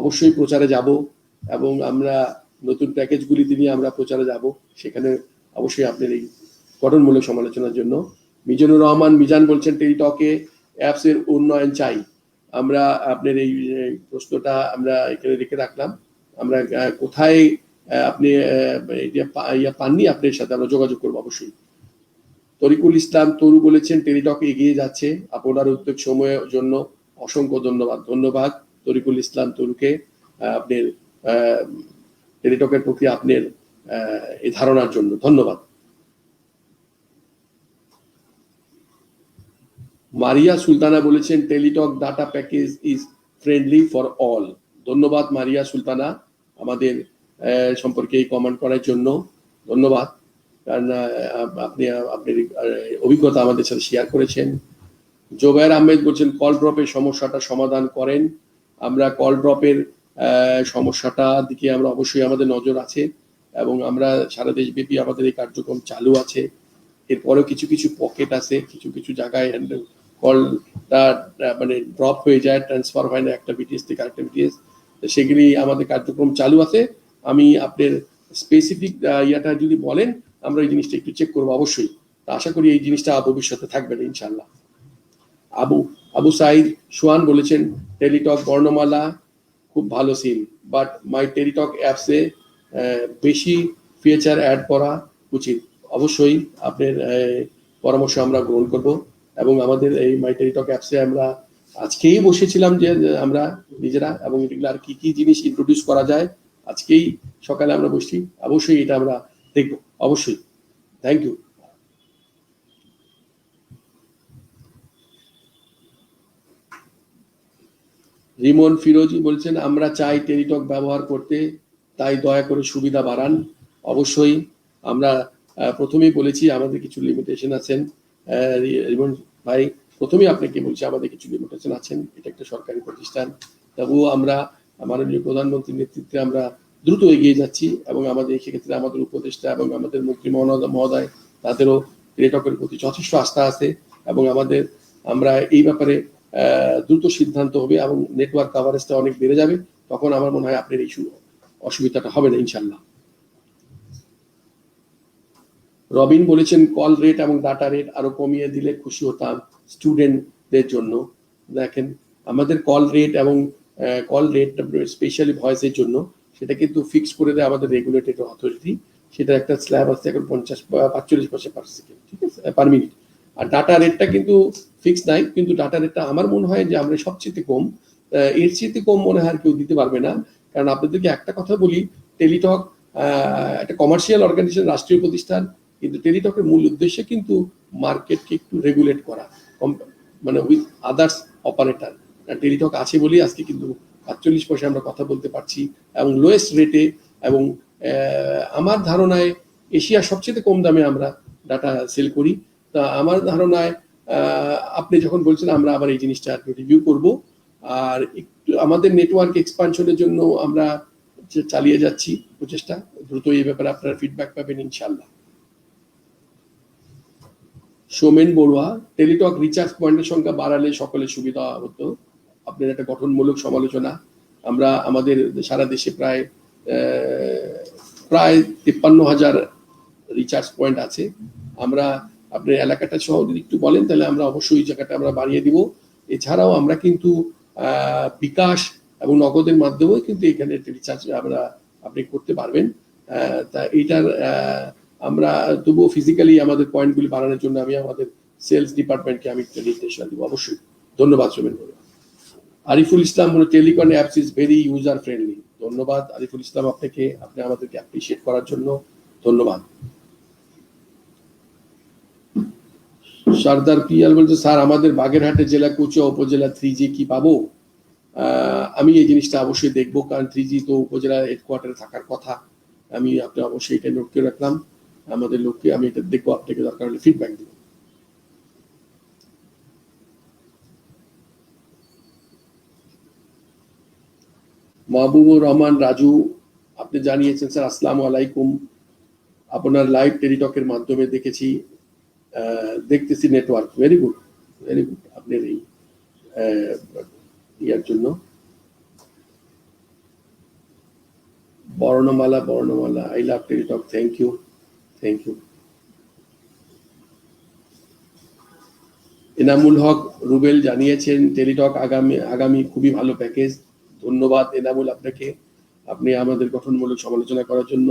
অবশ্যই প্রচারে যাব, এবং আমরা নতুন প্যাকেজগুলি নিয়ে আমরা প্রচারে যাব, সেখানে অবশ্যই আপনার এই গঠনমূলক সমালোচনার জন্য। মিজানুর রহমান মিজান বলছেন টেলিটকে অ্যাপস এর উন্নয়ন চাই। আমরা আপনার এই প্রশ্নটা আমরা এখানে রেখে রাখলাম। আমরা কোথায় আপনি পাননি, আপনার সাথে আমরা যোগাযোগ করবো অবশ্যই। তরিকুল ইসলাম তরু বলেছেন টেলিটক এগিয়ে যাচ্ছে, আপনার উদ্যোগ সময়ের জন্য অসংখ্য ধন্যবাদ। ধন্যবাদ তরিকুল ইসলাম তরুকে আপনার টেলিটকের প্রতি আপনার এই ধারণার জন্য ধন্যবাদ। মারিয়া সুলতানা বলেছেন Teletalk data package is friendly for all. ধন্যবাদ মারিয়া সুলতানা, আমাদের সম্পর্কে এই কমেন্ট করার জন্য ধন্যবাদ, কারণ আপনি আপনার অভিজ্ঞতা আমাদের সাথে শেয়ার করেছেন। জোবায়ের আহমেদ বলছেন কল ড্রপের সমস্যাটা সমাধান করেন। আমরা কল ড্রপের সমস্যাটা দিকে আমরা অবশ্যই আমাদের নজর আছে, এবং আমরা সারা দেশব্যাপী আমাদের এই কার্যক্রম চালু আছে। এরপরেও কিছু কিছু পকেট আছে, কিছু কিছু জায়গায় কলটা মানে ড্রপ হয়ে যায়, ট্রান্সফার হয় না একটা বিটিএস থেকে আরেকটা বিটিএস, সেগুলি আমাদের কার্যক্রম চালু আছে। আমি আপনার স্পেসিফিক ইয়াটা যদি বলেন, আমরা এই জিনিসটা একটু চেক করবো অবশ্যই। আশা করি এই জিনিসটা ভবিষ্যতে থাকবে না ইনশাল্লাহ। আবু সাইদ সোহান বলেছেন টেলিটক বর্ণমালা খুব ভালো সিম, বাট মাই টেলিটক অ্যাপসে বেশি ফিচার অ্যাড করা উচিত। অবশ্যই আপনার পরামর্শ আমরা গ্রহণ করব, এবং আমাদের এই মাই টেলিটক অ্যাপসে আমরা আজকেই বসেছিলাম যে আমরা নিজেরা, এবং এগুলো আর কি কি জিনিস ইন্ট্রোডিউস করা যায় আজকেই সকালে আমরা বসছি, অবশ্যই এটা আমরা দেখব অবশ্যই। Thank you. রিমন ফিরোজি বলছেন আমরা চাই টেলিটক ব্যবহার করতে, তাই দয়া করে সুবিধা বাড়ান। অবশ্যই আমরা প্রথমেই বলেছি আমাদের কিছু লিমিটেশন আছেন। রিমন ভাই, প্রথমেই আপনাকে বলছি আমাদের কিছু লিমিটেশন আছেন, এটা একটা সরকারি প্রতিষ্ঠান, তবুও আমরা মাননীয় প্রধানমন্ত্রীর নেতৃত্বে আমরা দ্রুত এগিয়ে যাচ্ছি, এবং আমাদের সেক্ষেত্রে আমাদের উপদেষ্টা এবং আমাদের মন্ত্রী মহোদয় তাদেরও টেলিটকের প্রতি যথেষ্ট আস্থা আছে, এবং আমরা এই ব্যাপারে দ্রুত সিদ্ধান্ত হবে, এবং নেটওয়ার্ক কভারেজটা অনেক বেড়ে যাবে, তখন আমার মনে হয় আপনার এই অসুবিধাটা হবে না ইনশাল্লাহ। রবিন বলেছেন কল রেট এবং ডাটা রেট আরো কমিয়ে দিলে খুশি হতাম স্টুডেন্টদের জন্য। দেখেন আমাদের কল রেট এবং কল রেট স্পেশালি ভয়েসের জন্য সেটা কিন্তু ফিক্স করে দেয় আমাদের রেগুলেটেড অথরিটি, সেটা একটা স্ল্যাব আছে এখন 45 পয়সা পার সেকেন্ড, ঠিক আছে, পার মিনিট। আর ডাটা রেটটা কিন্তু ফিক্স নাই, কিন্তু ডাটা রেটটা আমার মনে হয় যে আমরা সবচেয়ে কম, এর চেয়ে কম মনে হয় আর কেউ দিতে পারবে না। কারণ আপনাদেরকে একটা কথা বলি, টেলিটক একটা কমার্শিয়াল অর্গানাইজেশন, রাষ্ট্রীয় প্রতিষ্ঠান, কিন্তু টেলিটকের মূল উদ্দেশ্য কিন্তু মার্কেটকে একটু রেগুলেট করা, মানে উইথ আদার্স অপারেটর। টেলিটক আছে বলেই আজকে কিন্তু 45 পয়সা আমরা কথা বলতে পারছি, এবং লোয়েস্ট রেটে, এবং আমার ধারণায় এশিয়ার সবচেয়ে কম দামে আমরা ডাটা সেল করি। তা আমার ধারণায় আপনি যখন বলছেন আমরা আবার এই জিনিসটা রিভিউ করব, আর একটু আমাদের নেটওয়ার্ক এক্সপানশনের জন্য আমরা চালিয়ে যাচ্ছি প্রচেষ্টা, দ্রুত এই ব্যাপারে আপনারা ফিডব্যাক পাবেন ইনশাল্লাহ। সোমেন বড়ুয়া, টেলিটক রিচার্জ পয়েন্টের সংখ্যা বাড়ালে সকলের সুবিধা হতো। আপনার একটা গঠনমূলক সমালোচনা। আমরা আমাদের সারা দেশে প্রায় 53,000 রিচার্জ পয়েন্ট আছে। আমরা আপনার এলাকাটা সহ যদি একটু বলেন তাহলে আমরা অবশ্যই জায়গাটা আমরা বাড়িয়ে দিব। এছাড়াও আমরা কিন্তু বিকাশ এবং নগদের মাধ্যমেও কিন্তু এখানে রিচার্জ আপনি করতে পারবেন। তা এইটার আমরা তবুও ফিজিক্যালি আমাদের পয়েন্টগুলি বাড়ানোর জন্য আমি আমাদের সেলস ডিপার্টমেন্টকে আমি একটা নির্দেশনা দিব অবশ্যই। ধন্যবাদ সুমেন। আরিফুল ইসলাম বলে Telecon apps is very user friendly. ধন্যবাদ আরিফুল ইসলাম আপনাকে, আপনি আমাদেরকে অ্যাপ্রিশিয়েট করার জন্য ধন্যবাদ। সর্দার পিয়াল বলছে স্যার আমাদের বাগেরহাটে জেলা কুচুয়া উপজেলা 3G কি পাবো? আমি এই জিনিসটা অবশ্যই দেখবো, কারণ 3G তো উপজেলা হেডকোয়ার্টারে থাকার কথা। আমি আপনি অবশ্যই এটা নোট করে রাখলাম আমাদের লোককে, আমি এটা দেখবো, আপনাকে দরকার হলে ফিডব্যাক দিব। মাহবুবুর রহমান রাজু আপনি জানিয়েছেন স্যার আসসালামু আলাইকুম, আপনার লাইভ টেলিটকের মাধ্যমে দেখেছি, দেখতেছি নেটওয়ার্ক ভেরি গুড আপনার এই ইয়ার জন্য। Bornomala I love Teletalk, thank you. Enamul Haque Rubel জানিয়েছেন টেলিটক আগামী খুবই ভালো প্যাকেজ। ধন্যবাদ এনামুল আপনাকে, আপনি আমাদের গঠনমূলক সমালোচনা করার জন্য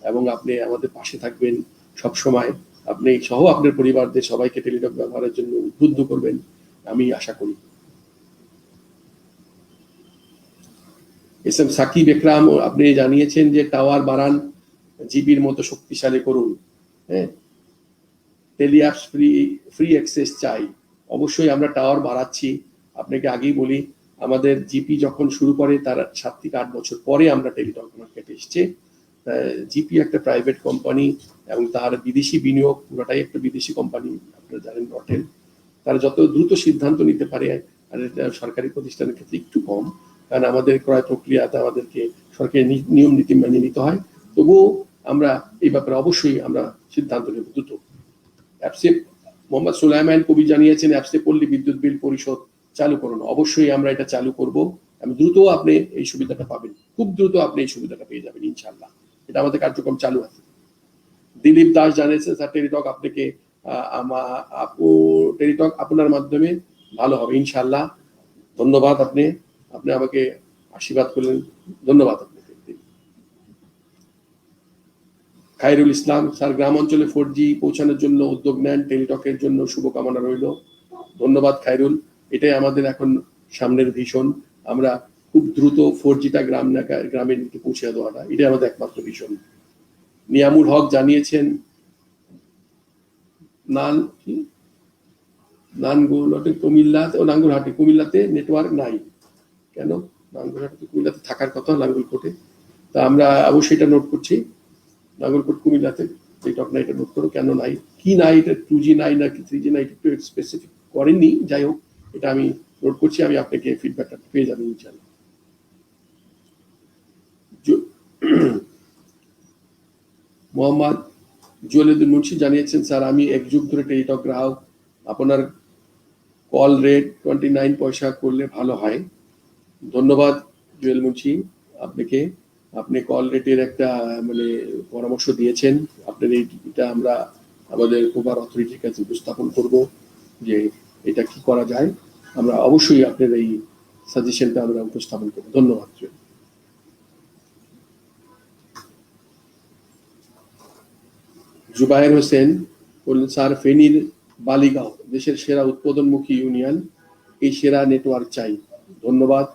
এবং আপনি আমাদের পাশে থাকবেন সব সময়। আপনি সহ আপনার পরিবারদের সবাইকে টেলিটক ব্যবহারের জন্য উদ্বুদ্ধ করবেন আমি আশা করি। এস এম সাকিব একরাম আপনি জানিয়েছেন যে টাওয়ার বাড়ান, জিবির মতো শক্তিশালী করুন। হ্যাঁ, টেলিঅ্যাপস ফ্রি অ্যাক্সেস চাই। অবশ্যই আমরা টাওয়ার বাড়াচ্ছি। আপনাকে আগেই বলি আমাদের জিপি যখন শুরু করে তার 7 থেকে 8 বছর পরে আমরা টেলিটক মার্কেটে এসছে। জিপি একটা প্রাইভেট কোম্পানি এবং তার বিদেশি বিনিয়োগ পুরোটাই একটা বিদেশি কোম্পানি, আপনারা জানেন নটেল। তারা যত দ্রুত সিদ্ধান্ত নিতে পারে, আর এটা সরকারি প্রতিষ্ঠানের ক্ষেত্রে একটু কম, কারণ আমাদের ক্রয় প্রক্রিয়াতে আমাদেরকে সরকারি নিয়ম নীতি মেনে নিতে হয়। তবুও আমরা এই ব্যাপারে অবশ্যই আমরা সিদ্ধান্ত নেব দ্রুত। অ্যাপসে মোহাম্মদ সুলাইমান কবি জানিয়েছেন অ্যাপসে পল্লী বিদ্যুৎ বিল পরিশোধ চালু করুন। অবশ্যই আমরা এটা চালু করব এবং দ্রুত আপনি এই সুবিধাটা পাবেন, খুব দ্রুত আপনি এই সুবিধাটা পেয়ে যাবেন ইনশাআল্লাহ। এটা আমাদের কার্যক্রম চালু আছে। দিলীপ দাস জানিয়েছেন স্যার টেলিটক আপনাকে টেলিটক আপনার মাধ্যমে ভালো হবে ইনশাআল্লাহ। ধন্যবাদ, আপনি আমাকে আশীর্বাদ করলেন, ধন্যবাদ আপনাকে। খায়রুল ইসলাম স্যার গ্রাম অঞ্চলে 4G পৌঁছানোর জন্য উদ্যোগ নেন, টেলিটকের জন্য শুভকামনা রইল। ধন্যবাদ খায়রুল, এটাই আমাদের এখন সামনের ভীষণ। আমরা খুব দ্রুত 4Gটা গ্রামে পৌঁছে দেওয়াটা, এটাই আমাদের একমাত্র ভীষণ। নিয়ামুল হক জানিয়েছেন নাঙ্গলহাটে কুমিল্লাতে নেটওয়ার্ক নাই। কেন? নাঙ্গলহাটে কুমিল্লাতে থাকার কথা, নাঙ্গলকোটে। তা আমরা অবশ্যই এটা নোট করছি, নাঙ্গলকোট কুমিল্লাতে টেলিটক নাই, এটা নোট করো কেন নাই, কি নাই, এটা 2G নাই নাকি 3G নাই, একটু স্পেসিফিক করেননি। যাই হোক, এটা আমি নোট করছি, আমি আপনাকে ফিডব্যাকটা পেয়ে যাবেন ইনশাআল্লাহ। মোহাম্মদ জুয়েলুদ্দিন মুন্সি জানিয়েছেন স্যার আমি 1 যুগ ধরে টেলিটক গ্রাহক, আপনার কল রেট 29 পয়সা করলে ভালো হয়। ধন্যবাদ জুয়েল মুন্সি আপনাকে, আপনি কল রেটের একটা পরামর্শ দিয়েছেন। আপনার এটা আমরা আমাদের ওভার অথরিটির কাছে উপস্থাপন করব যে এটা কি করা যায়। আমরা অবশ্যই আপনার এই সাজেশনটা আমরা উপস্থাপন করব। ধন্যবাদ। জুবায়ের হোসেন বললেন স্যার ফেনীর বালিগাঁও দেশের সেরা উৎপাদনমুখী ইউনিয়ন, এই সেরা নেটওয়ার্ক চাই। ধন্যবাদ।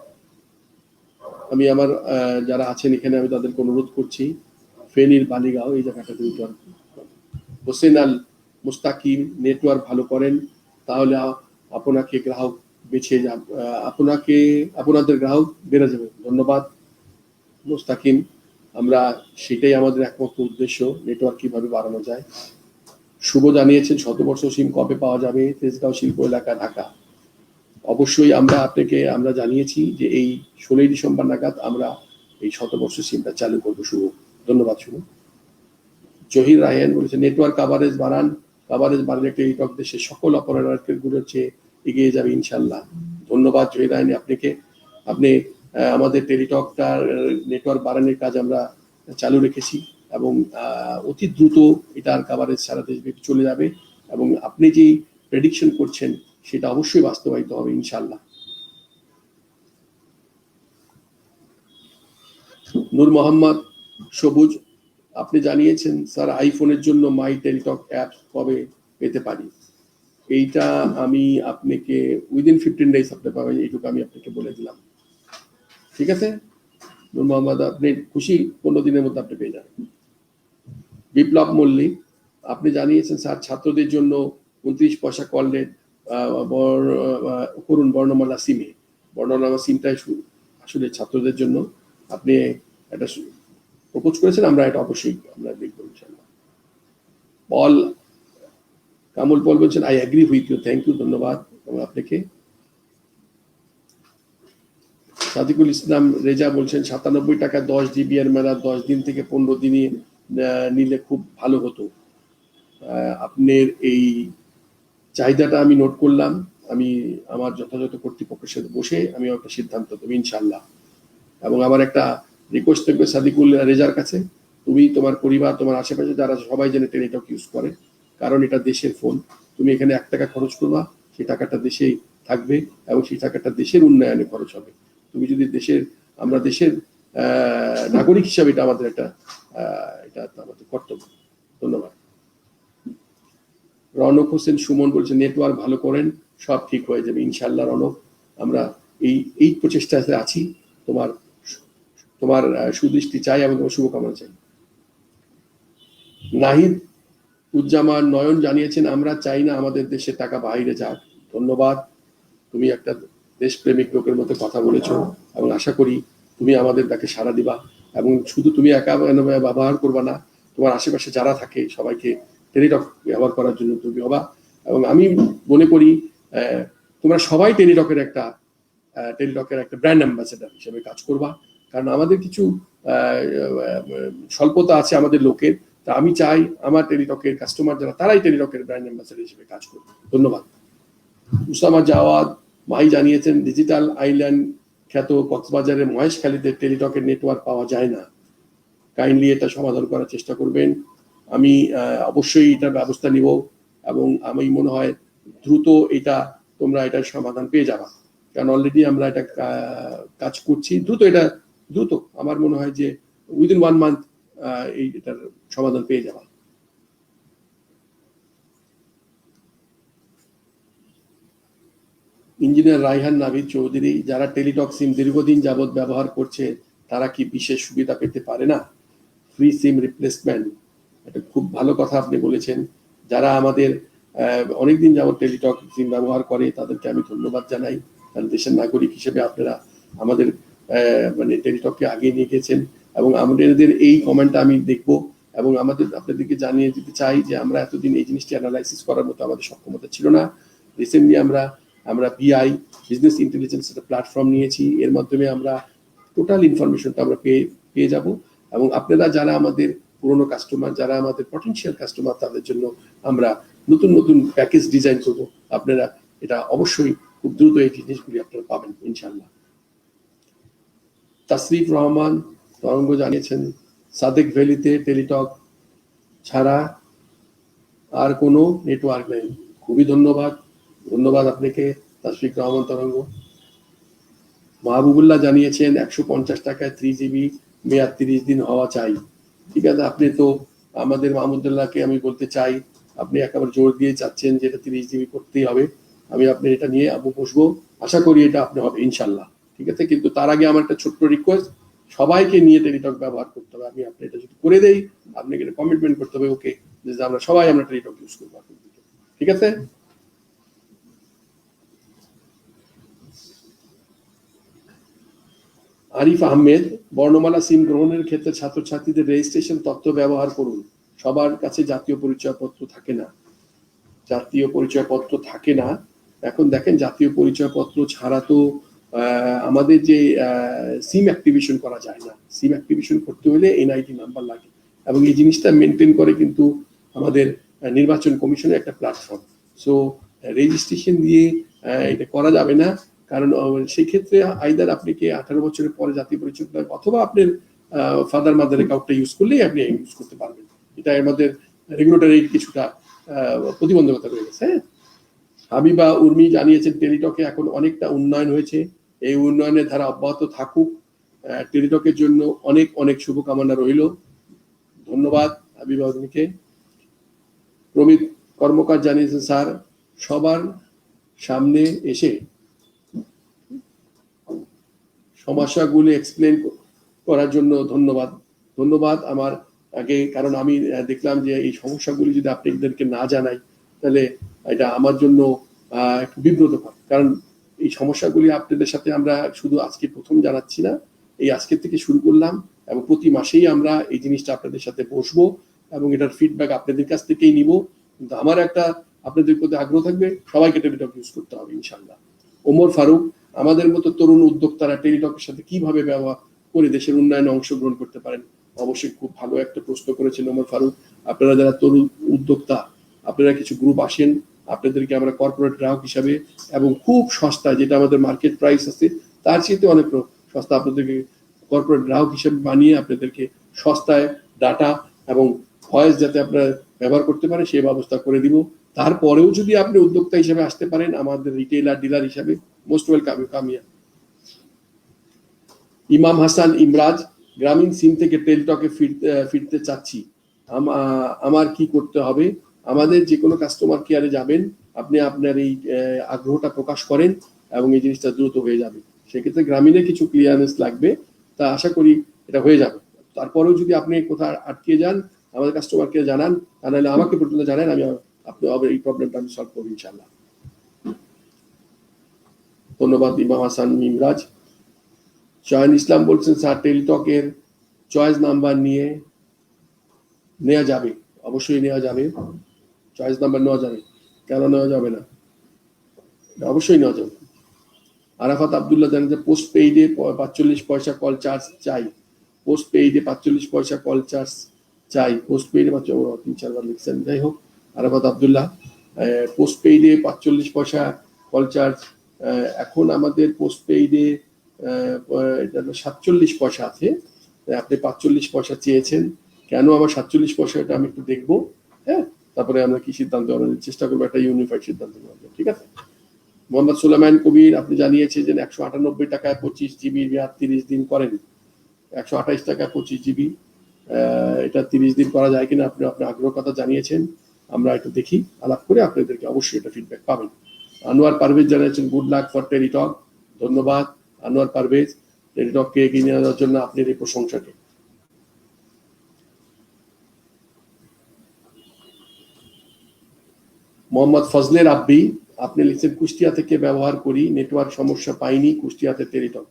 আমি আমার যারা আছেন এখানে আমি তাদেরকে অনুরোধ করছি ফেনীর বালিগাঁও এই জায়গাটাতে নেটওয়ার্ক। হোসেন আল মুস্তাকিম নেটওয়ার্ক ভালো করেন, তাহলে আপনাকে গ্রাহক বেছে আপনাদের গ্রাহক বেড়ে যাবে। ধন্যবাদ মুস্তাকিম, আমরা সেটাই আমাদের একমাত্র উদ্দেশ্য, নেটওয়ার্ক কিভাবে বাড়ানো যায়। শুভ জানিয়েছেন শতবর্ষ সিম কবে পাওয়া যাবে? তেজগাঁও শিল্প এলাকা, ঢাকা। অবশ্যই আমরা জানিয়েছি যে এই 16 ডিসেম্বর নাগাদ আমরা এই শতবর্ষ সিমটা চালু করবো। শুভ, ধন্যবাদ শুভ। জহির রায়হান বলেছে নেটওয়ার্ক কাভারেজ বাড়ান, কাভারেজ বাড়লে টেলিটক দেশের সকল অপারেটর গুলোর চেয়ে এগিয়ে যাবে ইনশাল্লাহ। ধন্যবাদ জহির রায়হান আপনাকে, আপনি আমাদের টেলিটকটার নেটওয়ার্ক বাড়ানোর কাজ আমরা চালু রেখেছি এবং অতি দ্রুত এটার কভারেজ সারা দেশব্যাপী চলে যাবে এবং আপনি যে প্রেডিকশন করছেন সেটা অবশ্যই বাস্তবায়িত হবে ইনশাল্লাহ। নূর মোহাম্মদ সবুজ, আপনি জানিয়েছেন স্যার আইফোনের জন্য মাই টেলিটক অ্যাপ কবে পেতে পারি? এইটা আমি আপনাকে উইদিন 15 days আপনি পাবেন, এইটুকু আমি আপনাকে বলে দিলাম। ঠিক আছে নূর মোহাম্মদ, আপনি খুশি? 15 দিনের মধ্যে আপনি পেয়ে যাবেন। বিপ্লব মল্লিক, আপনি জানিয়েছেন স্যার ছাত্রদের জন্য 29 পয়সা কল রেট করুন বর্ণমালা সিমে। বর্ণমালা সিমটাই আসলে ছাত্রদের জন্য আপনি একটা প্রপোজ করেছেন, আমরা এটা অবশ্যই আমরা দেখবো ইনশাআল্লাহ। কামল পল বলছেন I agree with you, thank you, ধন্যবাদ আপনাকে। সাদিকুল ইসলাম রেজা বলছেন 97 টাকা 10 জিবি এর মেয়াদ 10 দিন থেকে 15 দিনে নিলে খুব ভালো হতো। আপনার এই চাহিদাটা আমি নোট করলাম, আমি আমার যথাযথ কর্তৃপক্ষের সাথে বসে আমি একটা সিদ্ধান্ত দেবো ইনশাআল্লাহ। এবং আমার একটা রিকোয়েস্ট থাকবে সাদিকুল রেজার কাছে, তুমি তোমার পরিবার তোমার আশেপাশে যারা সবাই যেন টেলিটক ইউজ করে, কারণ এটা দেশের ফোন। তুমি এখানে 1 টাকা খরচ করবা, সেই টাকাটা দেশেই থাকবে এবং সেই টাকাটা দেশের উন্নয়নে খরচ হবে। তুমি যদি আমরা দেশের নাগরিক হিসাবে এটা আমাদের এটা আমাদের কর্তব্য। ধন্যবাদ। রনক হোসেন সুমন বলছেন নেটওয়ার্ক ভালো করেন, সব ঠিক হয়ে যাবে ইনশাআল্লাহ। রনক, আমরা এই প্রচেষ্টাতে আছি, তোমার সুদৃষ্টি চাই এবং তোমার শুভকামনা চাই। নাহিদ উজ্জামান নয়ন জানিয়েছেন আমরা চাই না আমাদের দেশের টাকা বাইরে যাক। ধন্যবাদ, তুমি একটা দেশপ্রেমিক লোকের মতো কথা বলেছ এবং আশা করি তুমি আমাদের তাকে সাড়া দিবা এবং শুধু তুমি একা ব্যবহার করবা না, তোমার আশেপাশে যারা থাকে সবাইকে টেলিটক ব্যবহার করার জন্য তুমি হবা। এবং আমি মনে করি তোমরা সবাই টেলিটকের একটা ব্র্যান্ড অ্যাম্বাসেডার হিসেবে কাজ করবা, কারণ আমাদের কিছু স্বল্পতা আছে আমাদের লোকের। তা আমি চাই আমার টেলিটকের কাস্টমার যারা তারাই টেলিটকের ব্র্যান্ড অ্যাম্বাসেডার হিসেবে কাজ করবে। ধন্যবাদ। উসামা জাওয়াদ মাই জানিয়েছেন ডিজিটাল আইল্যান্ড খ্যাত কক্সবাজারের মহেশখালীতে টেলিটকের নেটওয়ার্ক পাওয়া যায় না, কাইন্ডলি এটা সমাধান করার চেষ্টা করবেন। আমি অবশ্যই এটার ব্যবস্থা নিব এবং আমি মনে হয় দ্রুত তোমরা এটার সমাধান পেয়ে যাবা, কারণ অলরেডি আমরা এটা কাজ করছি। দ্রুত আমার মনে হয় যে উইদিন 1 month এটার সমাধান পেয়ে যাবা। ইঞ্জিনিয়ার রায়হান নাভিদ চৌধুরী, যারা টেলিটক সিম দীর্ঘদিন যাবৎ ব্যবহার করছে তারা কি বিশেষ সুবিধা পেতে পারে না? ফ্রি সিম রিপ্লেসমেন্ট, এটা খুব ভালো কথা আপনি বলেছেন। যারা আমাদের অনেকদিন যাবৎ টেলিটক সিম ব্যবহার করে তাদেরকে আমি ধন্যবাদ জানাই, কারণ দেশের নাগরিক হিসেবে আপনারা আমাদের টেলিটককে আগিয়ে নিয়ে গেছেন এবং আমাদের এই কমেন্টটা আমি দেখব এবং আপনাদেরকে জানিয়ে দিতে চাই যে আমরা এতদিন এই জিনিসটি অ্যানালাইসিস করার মতো আমাদের সক্ষমতা ছিল না। রিসেন্টলি আমরা বিআই বিজনেস ইন্টেলিজেন্স একটা প্ল্যাটফর্ম নিয়েছি, এর মাধ্যমে আমরা টোটাল ইনফরমেশনটা আমরা পেয়ে যাব এবং আপনারা যারা আমাদের পুরনো কাস্টমার, যারা আমাদের পটেনশিয়াল কাস্টমার, তাদের জন্য আমরা নতুন প্যাকেজ ডিজাইন করব। আপনারা এটা অবশ্যই খুব দ্রুত এই জিনিসগুলি আপনারা পাবেন ইনশাআল্লাহ। তাসরিফ রহমান তরঙ্গ জানিয়েছেন সাদেক ভ্যালিতে টেলিটক ছাড়া আর কোনো নেটওয়ার্ক নেই। খুবই ধন্যবাদ আপনাকে তাসরিফ রহমান তরঙ্গ। মাহবুবুল্লাহ জানিয়েছেন 150 টাকায় 3 জিবি মেয়াদ 30 দিন হওয়া চাই। ঠিক আছে, আপনি তো আমাদের মাহমুদুল্লাহকে আমি বলতে চাই, আপনি একেবারে জোর দিয়ে চাচ্ছেন যে এটা 30 জিবি করতেই হবে। আমি আপনি এটা নিয়ে বসবো, আশা করি এটা আপনি হবে ইনশাল্লাহ। ঠিক আছে, কিন্তু তার আগে আমার একটা ছোট্ট রিকোয়েস্ট, সবাইকে নিয়ে টেলিটক ব্যবহার করতে হবে। আমি আপনি এটা যদি করে দেই, আপনাকে এটা কমিটমেন্ট করতে হবে ওকে, যে আমরা সবাই টেলিটক ইউজ করবো। ঠিক আছে। আরিফ আহমেদ, বর্ণমালা সিম গ্রহণের ক্ষেত্রে ছাত্রছাত্রীদের রেজিস্ট্রেশন তথ্য ব্যবহার করুন। সবার কাছে জাতীয় পরিচয়পত্র থাকে না। এখন দেখেন জাতীয় পরিচয়পত্র ছাড়া তো আমাদের যে সিম অ্যাক্টিভেশন করা যায় না। সিম অ্যাক্টিভেশন করতে হলে এনআইডি নাম্বার লাগে এবং এই জিনিসটা মেনটেন করে কিন্তু আমাদের নির্বাচন কমিশনের একটা প্ল্যাটফর্ম। সো রেজিস্ট্রেশন দিয়ে এটা করা যাবে না, কারণ সেই ক্ষেত্রে আইদার আপনাকে 18 বছরের পরে জাতীয় পরিচয় অথবা আপনার ফাদার মাদার অ্যাকাউন্টটা ইউজ করলেই আপনি ইউজ করতে পারবেন। এটা আমাদের রেগুলেটরি কিছুটা প্রতিবন্ধকতা রয়ে গেছে। হ্যাঁ, হাবিবা উর্মি জানিয়েছেন টেলিটকে এখন অনেকটা উন্নয়ন হয়েছে, এই উন্নয়নের ধারা অব্যাহত থাকুক। টেলিটকের জন্য অনেক অনেক শুভকামনা রইল। ধন্যবাদ হাবিবা উর্মিকে। প্রমিত কর্মকার জানিয়েছেন স্যার সবার সামনে এসে সমস্যাগুলি এক্সপ্লেন করার জন্য ধন্যবাদ। ধন্যবাদ আমার আগে, কারণ আমি দেখলাম যে এই সমস্যাগুলি যদি আপনাদেরকে না জানাই তাহলে এটা আমার জন্য একটু বিব্রতকর, কারণ এই সমস্যাগুলি আপনাদের সাথে আমরা শুধু আজকে প্রথম জানাচ্ছি না, এই আজকের থেকে শুরু করলাম এবং প্রতি মাসেই আমরা এই জিনিসটা আপনাদের সাথে বসবো এবং এটার ফিডব্যাক আপনাদের কাছ থেকেই নিব। কিন্তু আমার একটা আপনাদের প্রতি আগ্রহ থাকবে, সবাইকে টেলিটক ইউজ করতে হবে ইনশাল্লাহ। ওমর ফারুক, আমাদের মতো তরুণ উদ্যোক্তারা টেলিটকের সাথে কিভাবে ব্যবহার করে দেশের উন্নয়নে অংশগ্রহণ করতে পারেন? অবশ্যই খুব ভালো একটা প্রশ্ন করেছেন ওমর ফারুক। আপনারা যারা তরুণ উদ্যোক্তা, আপনারা কিছু গ্রুপ আসেন, আপনাদেরকে আমরা কর্পোরেট গ্রাহক হিসাবে এবং খুব সস্তা, যেটা আমাদের মার্কেট প্রাইস আছে তার চেয়ে অনেক সস্তা, আপনাদেরকে কর্পোরেট গ্রাহক হিসাবে বানিয়ে আপনাদেরকে সস্তায় ডাটা এবং ভয়েস যাতে আপনারা ব্যবহার করতে পারেন সেই ব্যবস্থা করে দিব। তারপরেও যদি আপনি উদ্যোক্তা হিসেবে আসতে পারেন আমাদের রিটেইলার ডিলার হিসাবে, মোস্ট ওয়েলকাম কামিয়া। ইমাম হাসান ইমরাজ, গ্রামীণ সিম থেকে টেলিটকে ফিরতে চাচ্ছি, আমার কি করতে হবে? আমাদের যে কোনো কাস্টমার কেয়ারে যাবেন, আপনি আপনার এই আগ্রহটা প্রকাশ করেন এবং এই জিনিসটা দ্রুত হয়ে যাবে। সেক্ষেত্রে গ্রামীণে কিছু ক্লিয়ারেন্স লাগবে, তা আশা করি এটা হয়ে যাবে। তারপরেও যদি আপনি কোথাও আটকে যান আমাদের কাস্টমার কেয়ার জানান, তা নাহলে আমাকে পর্যন্ত জানান, আমি আপনি এই প্রবলেমটা আমি সলভ করবো ইনশাল্লাহ। ধন্যবাদ ইমাম হাসান ইমরাজ। শয়ন ইসলাম বলছেন স্যার টেলিটকের চয়েস নাম্বার নেওয়া যাবে? অবশ্যই নেওয়া যাবে, চয়েস নাম্বার নেওয়া যাবে, কেন নেওয়া যাবে না? অবশ্যই নেওয়া যাবে। আরাফাত আব্দুল্লাহ জানেন যে পোস্ট পেইডে 45 পয়সা কল চার্জ চাই, পোস্ট পেইডে 45 পয়সা কল চার্জ চাই, পোস্ট পেইডে 3-4 বার লিখছেন। যাই হোক আরাফাত আব্দুল্লাহ, পোস্ট পেইডে 45 পয়সা কল চার্জ, এখন আমাদের পোস্ট পেইডে 47 পয়সা আছে, আপনি 45 পয়সা চেয়েছেন, কেন আমার 47 পয়সা, এটা আমি একটু দেখবো। হ্যাঁ, তারপরে আমরা কি সিদ্ধান্ত নেওয়ার চেষ্টা করবো, একটা ইউনিফাইড সিদ্ধান্ত নেওয়ার, ঠিক আছে। মোহাম্মদ সুলাইমান কবির, আপনি জানিয়েছেন যে 198 টাকায় 25 জিবি মেয়াদ 30 দিন করেন, 128 টাকায় 25 জিবি, এটা 30 দিন করা যায় কিনা আপনি আপনার আগ্রহ কথা জানিয়েছেন, আমরা একটু দেখি, আলাপ করে আপনাদেরকে অবশ্যই এটা ফিডব্যাক পাবেন। আনোয়ার পারভেজ জানিয়েছেন গুড লাক ফর টেলিটক। ধন্যবাদ আনোয়ার পারভেজ, টেলিটককে এগিয়ে নিয়ে যাওয়ার জন্য আপনার এই প্রশংসাকে। মোহাম্মদ ফজলে রাব্বি, আপনি লিখছেন কুষ্টিয়া থেকে ব্যবহার করি, নেটওয়ার্ক সমস্যা পাইনি, কুষ্টিয়াতে টেলিটক।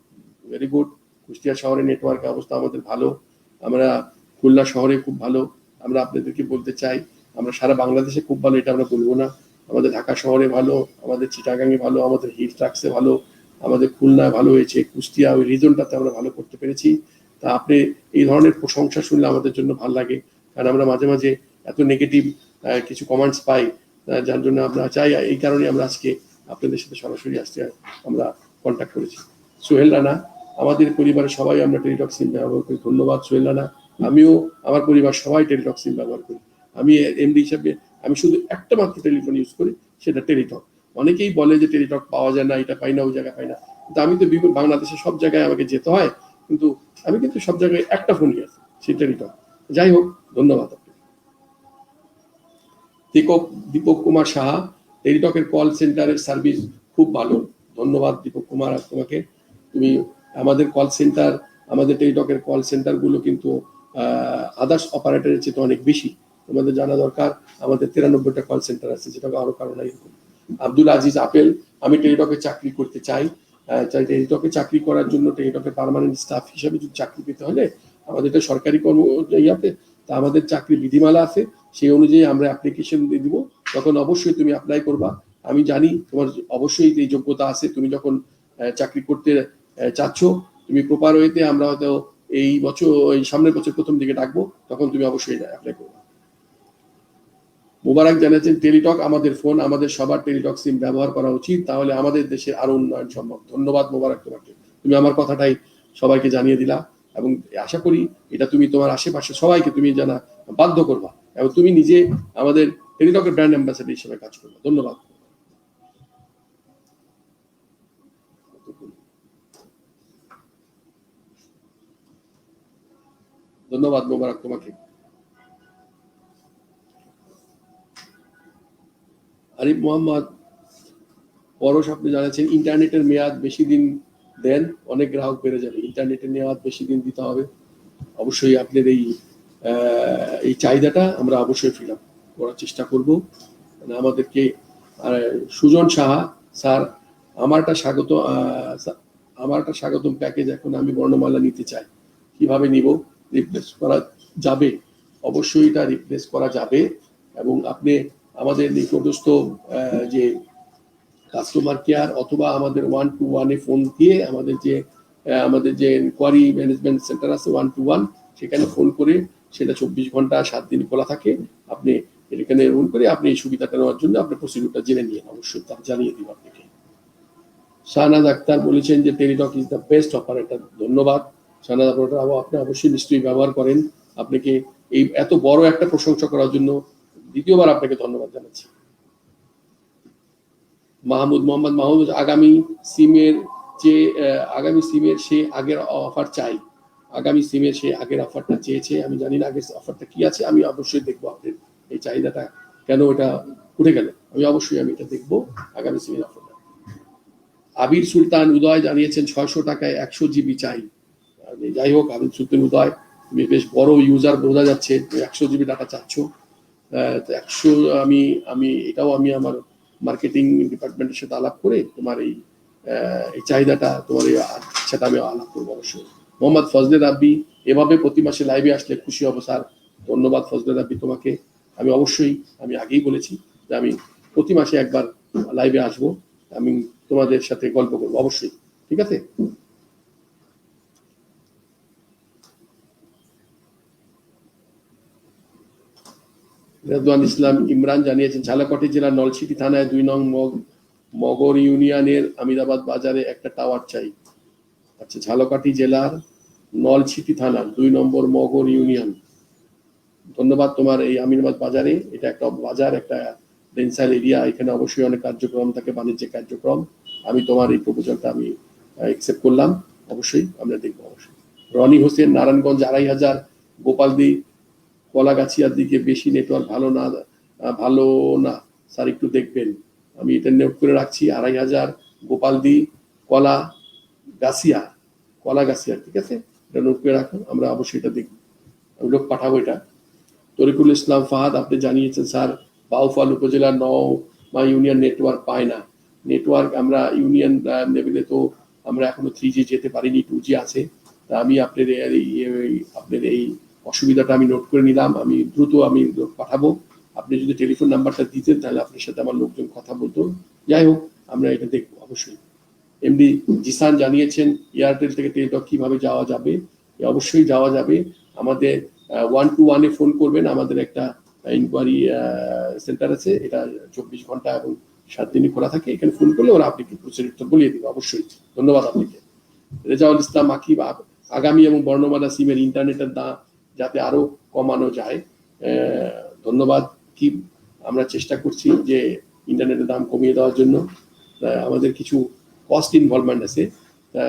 ভেরি গুড, কুষ্টিয়া শহরে নেটওয়ার্কের অবস্থা আমাদের ভালো, আমরা খুলনা শহরে খুব ভালো। আমরা আপনাদেরকে বলতে চাই আমরা সারা বাংলাদেশে খুব ভালো এটা আমরা বলবো না, আমাদের ঢাকা শহরে ভালো, আমাদের চিটাগাঙে ভালো, আমাদের হিল ট্রাক্সে ভালো, আমাদের খুলনায় ভালো হয়েছে, কুষ্টিয়া ওই রিজনটাতে আমরা ভালো করতে পেরেছি। তা আপনি এই ধরনের প্রশংসা শুনলে আমাদের জন্য ভালো লাগে, কারণ আমরা মাঝে মাঝে এত নেগেটিভ কিছু কমেন্টস পাই, যার জন্য আমরা চাই, এই কারণে আমরা আজকে আপনাদের সাথে সরাসরি আসতে আমরা কন্ট্যাক্ট করেছি। সোহেল রানা, আমাদের পরিবারের সবাই আমরা টেলিটক সিম ব্যবহার করি। ধন্যবাদ সোহেল রানা, আমিও আমার পরিবার সবাই টেলিটক সিম ব্যবহার করি। আমি এমডি হিসাবে আমি শুধু একটা মাত্র টেলিফোন ইউজ করি, সেটা টেলিটক। অনেকেই বলে যে টেলিটক পাওয়া যায় না, এটা পাই না, ওই জায়গায় পাই না, কিন্তু আমি তো বিভিন্ন বাংলাদেশের সব জায়গায় আমাকে যেতে হয়, কিন্তু আমি কিন্তু সব জায়গায় একটা ফোনই আছে, সেই টেলিটক। যাই হোক, ধন্যবাদ। দীপক কুমার সাহা, টেলিটকের কল সেন্টারের সার্ভিস খুব ভালো। ধন্যবাদ দীপক কুমার তোমাকে, তুমি আমাদের কল সেন্টার, আমাদের টেলিটকের কল সেন্টার গুলো কিন্তু আদার্স অপারেটরের চেয়ে অনেক বেশি। তোমাদের জানা দরকার আমাদের 93টা কল সেন্টার আছে, যেটা আরো কারণ এরকম। আব্দুল আজিজ আপেল, আমি টেলিটকে চাকরি করতে চাই, টেলিটকে চাকরি করার জন্য টেলিটকের পার্মানেন্ট স্টাফ হিসেবে যদি চাকরি পেতে হলে আমাদের এটা সরকারি কর্ম ইয়াতে, তা আমাদের চাকরি বিধিমালা আছে, সেই অনুযায়ী আমরা অ্যাপ্লিকেশন দিয়ে দিব, তখন অবশ্যই তুমি অ্যাপ্লাই করবা। আমি জানি তোমার অবশ্যই এই যোগ্যতা আছে, তুমি যখন চাকরি করতে চাচ্ছ তুমি প্রপার ওয়েতে, আমরা হয়তো এই বছর এই সামনের বছর প্রথম দিকে ডাকবো, তখন তুমি অবশ্যই অ্যাপ্লাই করবা। মুবারক জানাচ্ছেন টেলিটক আমাদের ফোন, আমাদের সবার টেলিটক সিম ব্যবহার করা উচিত, তাহলে আমাদের দেশের আরো উন্নয়ন সম্ভব। ধন্যবাদ মুবারক তোমাকে, তুমি আমার কথাটাই সবাইকে জানিয়ে দিলা। এবং আশা করি এটা তুমি তোমার আশেপাশে সবাইকে তুমি জানা বাধ্য করবা এবং তুমি নিজে আমাদের টেলিটকের ব্র্যান্ড অ্যাম্বাসেডর হিসেবে কাজ করবা। ধন্যবাদ। ধন্যবাদ মোবারক তোমাকে। আরিফ মোহাম্মদ পরশ, আপনি জানাচ্ছেন ইন্টারনেটের মেয়াদ বেশি দিন দেন, অনেক গ্রাহক বেড়ে যাবে। ইন্টারনেটের মেয়াদ বেশি দিন দিতে হবে। অবশ্যই আপনাদের এই চাহিদাটা আমরা অবশ্যই ফিল আপ করার চেষ্টা করব। আমাদেরকে সুজন সাহা স্যার, আমারটা স্বাগতম প্যাকেজ এখন আমি বর্ণমালা নিতে চাই, কিভাবে নিব? রিপ্লেস করা যাবে, অবশ্যই এটা রিপ্লেস করা যাবে। এবং আপনি আমাদের নিকটস্থ যে কাস্টমার কেয়ার অথবা আমাদের 121-এ ফোন দিয়ে আমাদের যে কোয়ারি ম্যানেজমেন্ট সেন্টার আছে 121, সেখানে ফোন করে, সেটা 24 ঘন্টা 7 দিন খোলা থাকে। আপনি এখানে ফোন করে আপনি এই সুবিধাটা নেওয়ার জন্য আপনার প্রসিডিউরটা জেনে নিন, অবশ্যই তা জানিয়ে দিব আপনাকে। শাহনাজ আক্তার বলেছেন যে Teletalk is the best operator. ধন্যবাদ শাহনাজ অপারেটর, আপনি অবশ্যই নিশ্চয়ই ব্যবহার করেন। আপনাকে এই এত বড় একটা প্রশংসা করার জন্য দ্বিতীয়বার আপনাকে ধন্যবাদ জানাচ্ছি। মোহাম্মদ মাহমুদ, আগামী সিমের সে আগের অফার চাই। আগামী সিমের সে আগের অফারটা চেয়েছে, আমি জানি না আগের অফারটা কি আছে, আমি অবশ্যই দেখবো আপনার এই চাহিদাটা কেন এটা উঠে গেল, আমি অবশ্যই এটা দেখবো আগামী সিমের অফারটা। আবির সুলতান উদয় জানিয়েছেন 600 টাকায় 100 জিবি চাই। যাই হোক, আবির সুলতান উদয়, তুমি বেশ বড় ইউজার, বোঝা যাচ্ছে 100 জিবি ডাটা চাচ্ছ। 100 আমি এটাও আমি আমার মার্কেটিং ডিপার্টমেন্টের সাথে আলাপ করে তোমার এই চাহিদাটা, তোমার এই সেটা আমি আলাপ করবো অবশ্যই। মোহাম্মদ ফজলে রাব্বি, এভাবে প্রতি মাসে লাইভে আসলে খুশি হবো স্যার। ধন্যবাদ ফজলে রাব্বি তোমাকে। আমি অবশ্যই, আমি আগেই বলেছি যে আমি প্রতি মাসে একবার লাইভে আসবো, আমি তোমাদের সাথে গল্প করবো অবশ্যই, ঠিক আছে? রেদওয়ান ইসলাম ইমরান জানিয়েছেন ঝালকাঠি জেলার নলছিটি থানায় 2 নং মগর ইউনিয়নের আমিরাবাদ বাজারে একটা টাওয়ার চাই। আচ্ছা, ঝালকাঠি জেলার নলছিটি থানার 2 নম্বর মগর ইউনিয়ন। ধন্যবাদ তোমার এই আমিরাবাদ বাজারে, এটা একটা বাজার, একটা ডেন্সাইল এরিয়া, এখানে অবশ্যই অনেক কার্যক্রম থাকে, বাণিজ্যিক কার্যক্রম। আমি তোমার এই প্রপোজালটা আমি অ্যাকসেপ্ট করলাম, অবশ্যই আমরা দেখবো অবশ্যই। রনি হোসেন নারায়ণগঞ্জ 2500 গোপালদি কলাগাছিয়ার দিকে বেশি নেটওয়ার্ক ভালো না স্যার, একটু দেখবেন। আমি এটা নোট করে রাখছি, 2500 গোপালদি কলাগাছিয়া, ঠিক আছে, এটা নোট করে রাখুন, আমরা অবশ্যই এটা দেখব, আমি লোক পাঠাবো এটা। তরিকুল ইসলাম ফাহাদ, আপনি জানিয়েছেন স্যার বাউফল উপজেলার নওমা ইউনিয়ন নেটওয়ার্ক পায় না। নেটওয়ার্ক আমরা ইউনিয়ন লেভেলে তো আমরা এখনো 3G যেতে পারিনি, 2G আছে। তা আমি আপনার এই অসুবিধাটা আমি নোট করে নিলাম, আমি দ্রুত লোক পাঠাবো। আপনি যদি টেলিফোন নাম্বারটা দিতেন তাহলে আপনার সাথে আমার লোকজন কথা বলতো। যাই হোক, আমরা এটা দেখবো অবশ্যই। এমডি জিসান জানিয়েছেন এয়ারটেল থেকে টেলিটক কিভাবে যাওয়া যাবে। অবশ্যই যাওয়া যাবে, আমাদের 121-এ ফোন করবেন, আমাদের একটা ইনকোয়ারি সেন্টার আছে, এটা 24 ঘন্টা এবং 7 দিনই খোলা থাকে, এখানে ফোন করলে ওরা আপনাকে প্রচলিত বলিয়ে দিবে অবশ্যই। ধন্যবাদ আপনাকে। রেজাউল ইসলাম আকিব, আগামী এবং বর্ণমালা সিমের ইন্টারনেটের দাম যাতে আরো কমানো যায়। ধন্যবাদ কি, আমরা চেষ্টা করছি যে ইন্টারনেটের দাম কমিয়ে দেওয়ার জন্য। আমাদের কিছু কস্ট ইনভলভমেন্ট আছে,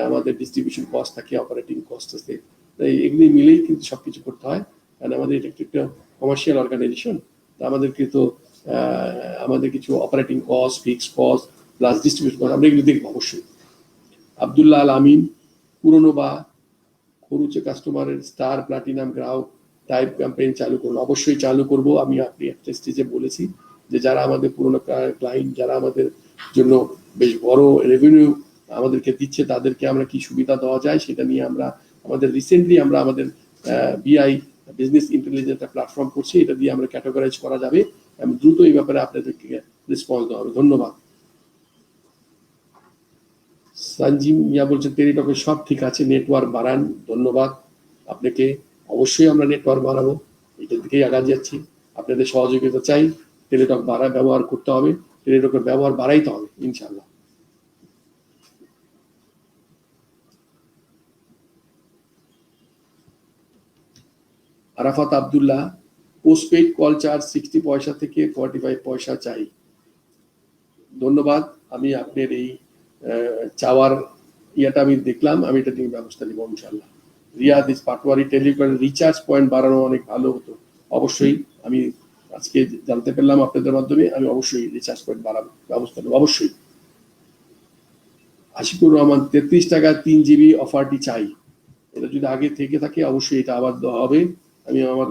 আমাদের ডিস্ট্রিবিউশন কস্ট থাকে, অপারেটিং কস্ট আছে, তাই এগুলি মিলেই কিন্তু সবকিছু করতে হয়, কারণ আমাদের এটা একটা কমার্শিয়াল অর্গানাইজেশন। আমাদেরকে তো আমাদের কিছু operating cost, fixed cost plus distribution cost, আমরা এগুলো দেখবো অবশ্যই। আব্দুল্লাহ আল আমিন, পুরনো বা খরুচে কাস্টমারের স্টার প্লাটিনাম গ্রাহক টাইপ ক্যাম্পেইন চালু করুন। অবশ্যই চালু করব, আপনি একটা স্টেজে বলেছি যে যারা আমাদের পুরনো ক্লায়েন্ট, যারা আমাদের জন্য বেশ বড় রেভিনিউ আমাদেরকে দিচ্ছে, তাদেরকে আমরা কি সুবিধা দেওয়া যায় সেটা নিয়ে আমাদের রিসেন্টলি আমাদের বিআই বিজনেস ইন্টেলিজেন্স প্ল্যাটফর্ম করছি, এটা দিয়ে আমরা ক্যাটাগরাইজ করা যাবে এবং দ্রুত এই ব্যাপারে আপনাদেরকে রেসপন্স দেওয়া হবে। ধন্যবাদ। সঞ্জীব মিয়া বলছেন টেলিটকের সব ঠিক আছে, নেটওয়ার্ক বাড়ান। ধন্যবাদ আপনাকে, অবশ্যই আমরা নেটওয়ার্ক বাড়াবো, এটার দিকেই আগায় যাচ্ছি। আপনাদের সহযোগিতা চাই, টেলিটক ব্যবহার করতে হবে, টেলিটকের ব্যবহার বাড়াইতে হবে ইনশাআল্লাহ। Arafat Abdullah, postpaid call charge 60 পয়সা থেকে 45 পয়সা চাই। ধন্যবাদ, আমি আপনার এই চাওয়ার ইয়াটা আমি দেখলাম, আমি এটা নিয়ে ব্যবস্থা নিব ইনশাল্লাহ। রিয়াদ ইস পাটোয়ারি, টেলিকম রিচার্জ পয়েন্ট বাড়ানো অনেক ভালো হতো। অবশ্যই আমি আজকে জানতে পারলাম আপনাদের মাধ্যমে, আমি অবশ্যই রিচার্জ পয়েন্ট বাড়াবো, ব্যবস্থা নেব অবশ্যই। আশিকুর রহমান, 33 টাকায় 3 জিবি অফারটি চাই। এটা যদি আগে থেকে থাকে অবশ্যই এটা আবার দেওয়া হবে। আমি আমার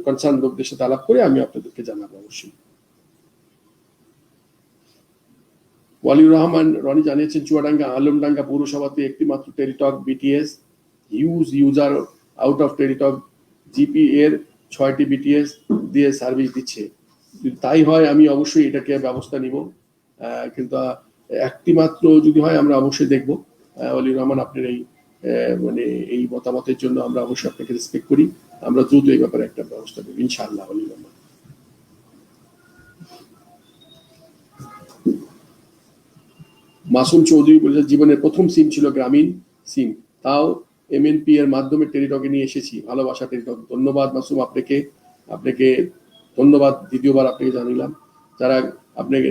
কনসার্ন লোকদের সাথে আলাপ করে আমি আপনাদেরকে জানাবো অবশ্যই। ওয়ালিউর রহমান রনি জানিয়েছেন, চুয়াডাঙ্গা আলমডাঙ্গা পৌরসভাতে একটি মাত্র Teletalk BTS user out of Teletalk GP এর 6টি বিটিএস দিয়ে সার্ভিস দিচ্ছে। যদি তাই হয় আমি অবশ্যই এটাকে ব্যবস্থা নিব, কিন্তু একটি মাত্র যদি হয় আমরা অবশ্যই দেখব। ওয়ালিউর রহমান, আপনার এই মানে এই মতামতের জন্য আমরা অবশ্যই আপনাকে রেসপেক্ট করি। আমরা দ্রুত এই ব্যাপারে একটা ব্যবস্থা নেব ইনশাআল্লাহ। ওয়ালিউর রহমান। মাসুম চৌধুরী বলেছেন, জীবনের প্রথম সিম ছিল গ্রামীণ সিম, তাও এমএনপি এর মাধ্যমে টেলিটকে নিয়ে এসেছি। ভালোবাসা টেলিটক। ধন্যবাদ মাসুম, আপনাকে ধন্যবাদ, দ্বিতীয়বার আপনাকে জানালাম। যারা আপনাকে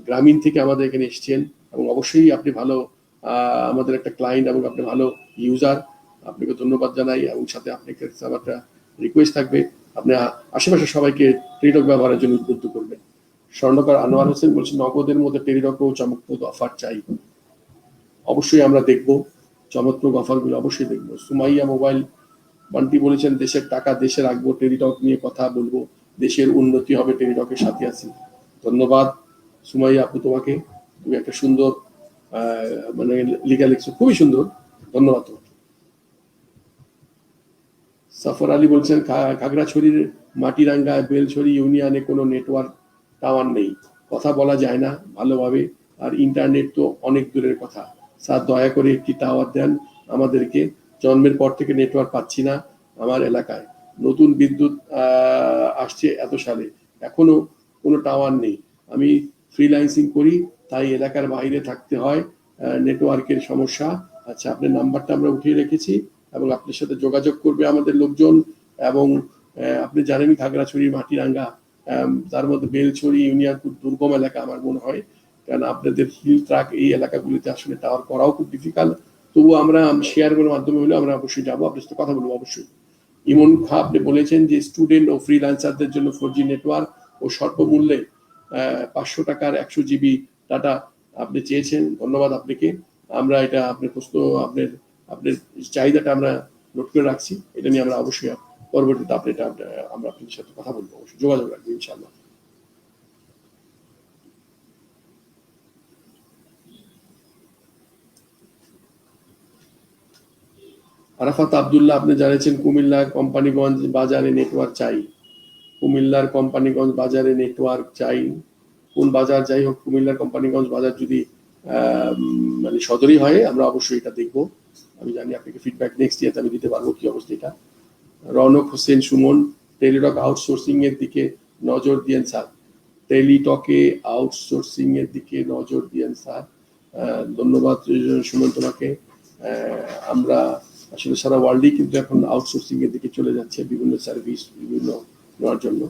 গ্রামীণ থেকে আমাদের এখানে এসেছেন এবং অবশ্যই আপনি ভালো আমাদের একটা ক্লায়েন্ট এবং আপনি ভালো ইউজার, আপনাকে ধন্যবাদ জানাই। এবং সাথে আপনাকে আমার একটা রিকোয়েস্ট থাকবে, আপনি আশেপাশে সবাইকে টেলিটক ব্যবহারের জন্য উদ্বুদ্ধ করবেন। স্বর্ণকার আনোয়ার হোসেন বলছেন, নগদের মধ্যে টেলিটক ও চমকপ্রদ অফার চাই। অবশ্যই আমরা দেখব, চমকপ্রদ অফারগুলো অবশ্যই দেখব। সুমাইয়া মোবাইল বান্টি বলেছেন, দেশের টাকা দেশে রাখবো, টেলিটক নিয়ে কথা বলবো, দেশের উন্নতি হবে, টেলিটকের সাথে আছি। ধন্যবাদ সুমাইয়া আপু, তুমি একটা সুন্দর মানে লিখা লিখছো, খুবই সুন্দর, ধন্যবাদ তোমাকে। সফর আলী বলছেন, খাগড়াছড়ির মাটিরাঙ্গা বেলছড়ি ইউনিয়নে কোনো নেটওয়ার্ক টাওয়ার নেই, কথা বলা যায় না ভালোভাবে, আর ইন্টারনেট তো অনেক দূরের কথা। স্যার দয়া করে একটি টাওয়ার দেন আমাদেরকে, জন্মের পর থেকে নেটওয়ার্ক পাচ্ছি না আমার এলাকায়। নতুন বিদ্যুৎ আসছে এত সালে, এখনো কোনো টাওয়ার নেই। আমি ফ্রিল্যান্সিং করি, তাই এলাকার বাইরে থাকতে হয়, নেটওয়ার্কের সমস্যা। আচ্ছা, আপনার নাম্বারটা আমরা উঠিয়ে রেখেছি এবং আপনার সাথে যোগাযোগ করবে আমাদের লোকজন। এবং আপনি জানেন খাগড়াছড়ি মাটিরাঙ্গা, তার মধ্যে বেলছড়ি ইউনিয়ন খুব দুর্গম এলাকা আমার মনে হয়, কারণ আপনাদের হিল ট্রাক এই এলাকাগুলিতে আসলে টাওয়ার করাও খুব ডিফিকাল্ট। তবুও আমরা শেয়ারের মাধ্যমে হলে আমরা অবশ্যই যাবো, আপনার সাথে কথা বলবো অবশ্যই। ইমন খা আপনি বলেছেন যে স্টুডেন্ট ও ফ্রিল্যান্সারদের জন্য 4G নেটওয়ার্ক ও স্বল্প মূল্যে 500 টাকার 100 জিবি ডাটা আপনি চেয়েছেন। ধন্যবাদ আপনাকে। আমরা এটা আপনার প্রশ্ন, আপনার চাহিদাটা আমরা নোট করে রাখছি। এটা নিয়ে আমরা অবশ্যই পরবর্তীতে আমরা আপনাদের সাথে কথা বলবো, অবশ্যই যোগাযোগ রাখবো ইনশাআল্লাহ। আরাফাত আব্দুল্লাহ আপনি জানিয়েছেন, কুমিল্লার কোম্পানিগঞ্জ বাজারে নেটওয়ার্ক চাই। কুমিল্লার কোম্পানিগঞ্জ বাজারে নেটওয়ার্ক চাই। কোন বাজার যাই হোক, কুমিল্লার কোম্পানিগঞ্জ বাজার যদি মানে সদরই হয় আমরা অবশ্যই এটা দেখবো। আমি জানি আপনাকে ফিডব্যাক নেক্সট ইয়াতে আমি দিতে পারবো কি অবস্থা এটা। রৌনক হোসেন সুমন, টেলিটক আউটসোর্সিং এর দিকে নজর দিয়েন স্যার। টেলিটকে আউটসোর্সিং এর দিকে নজর দিয়েন স্যার। ধন্যবাদ সুমন তোমাকে। আমরা আসলে সারা ওয়ার্ল্ডই কিন্তু এখন আউটসোর্সিং এর দিকে চলে যাচ্ছে, বিভিন্ন সার্ভিস বিভিন্ন নেওয়ার জন্য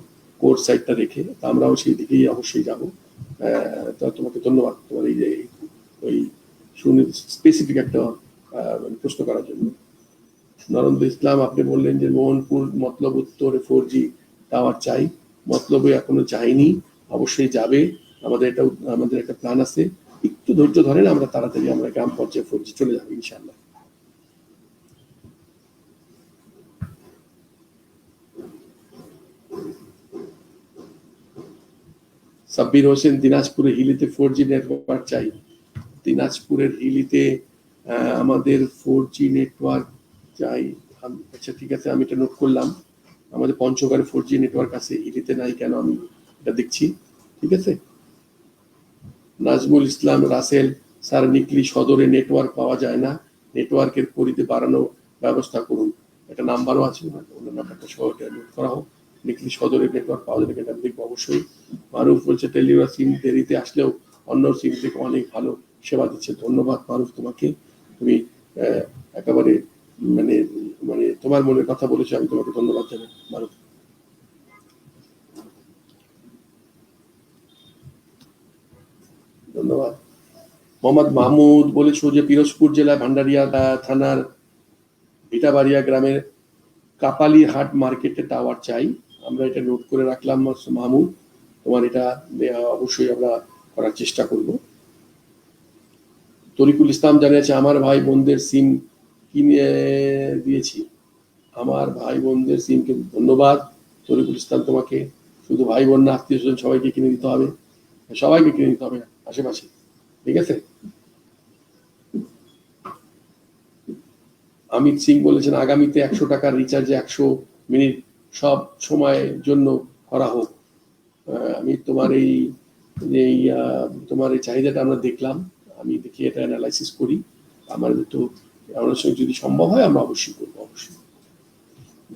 কোর সাইটটা রেখে, আমরাও সেই দিকেই অবশ্যই যাবো। তোমাকে ধন্যবাদ তোমার এই যে ওই স্পেসিফিক একটা প্রশ্ন করার জন্য। নরেন্দ্র ইসলাম আপনি বললেন যে মোহনপুর মতলব উত্তরে 4G টাওয়ার চাই। মতলবে এখনো যায়নি, অবশ্যই যাবে। আমাদের একটা প্ল্যান আছে, একটু ধৈর্য ধরেন, আমরা তাড়াতাড়ি আমরা গ্রাম পর্যায়ে 4G চলে যাবে ইনশাআল্লাহ। সাব্বির হোসেন, দিনাজপুরের হিলিতে 4G নেটওয়ার্ক চাই। দিনাজপুরের হিলিতে আমাদের 4G নেটওয়ার্ক চাই। আচ্ছা ঠিক আছে, আমি এটা নোট করলাম। আমাদের পঞ্চগড়ে 4G নেটওয়ার্ক আছে, হিলিতে নাই কেন, আমি এটা দেখছি। ঠিক আছে। নাজমুল ইসলাম রাসেল, স্যার নিকলি সদরে নেটওয়ার্ক পাওয়া যায় না, নেটওয়ার্কের পরিধি বাড়ানোর ব্যবস্থা করুন। একটা নাম্বারও আছে, নাম্বারটা সহ নোট করা হোক। নিকলি সদরে নেটওয়ার্ক পাওয়া যাবে কিনা দেখবো অবশ্যই। মারুফ বলছে, টেলিটক সিম দেরিতে আসলেও অন্য সিম থেকে অনেক ভালো সেবা দিচ্ছে। ধন্যবাদ মারুফ তোমাকে, তুমি একেবারে মানে মানে তোমার মনের কথা বলেছো, আমি তোমাকে ধন্যবাদ জানাই মারুফ। ধন্যবাদ। মোহাম্মদ মাহমুদ বলেছো যে পিরোজপুর জেলার ভান্ডারিয়া থানার ভিটাবাড়িয়া গ্রামের কাপালি হাট মার্কেটে টাওয়ার চাই। আমরা এটা নোট করে রাখলাম মাহমুদ, তোমার এটা অবশ্যই আমরা করার চেষ্টা করব। তরিকুল ইসলাম জানিয়েছে আমার ভাই বোনদের সিম কিনে দিয়েছি। আমার ভাই বোনদের সিম কিনে, ধন্যবাদ তরিকুল ইসলাম তোমাকে। শুধু ভাই বোন না, আত্মীয় স্বজন সবাইকে কিনে দিতে হবে, সবাইকে কিনে দিতে হবে আশেপাশে, ঠিক আছে। অমিত সিং বলেছেন আগামীতে 100 টাকার রিচার্জে 100 মিনিট সব সময়ের জন্য করা হোক। আমি তোমার তোমার এই চাহিদাটা আমরা দেখলাম, আমি দেখি এটা অ্যানালাইসিস করি, আমার তো আমাদের সঙ্গে যদি সম্ভব হয় আমরা অবশ্যই করবো, অবশ্যই।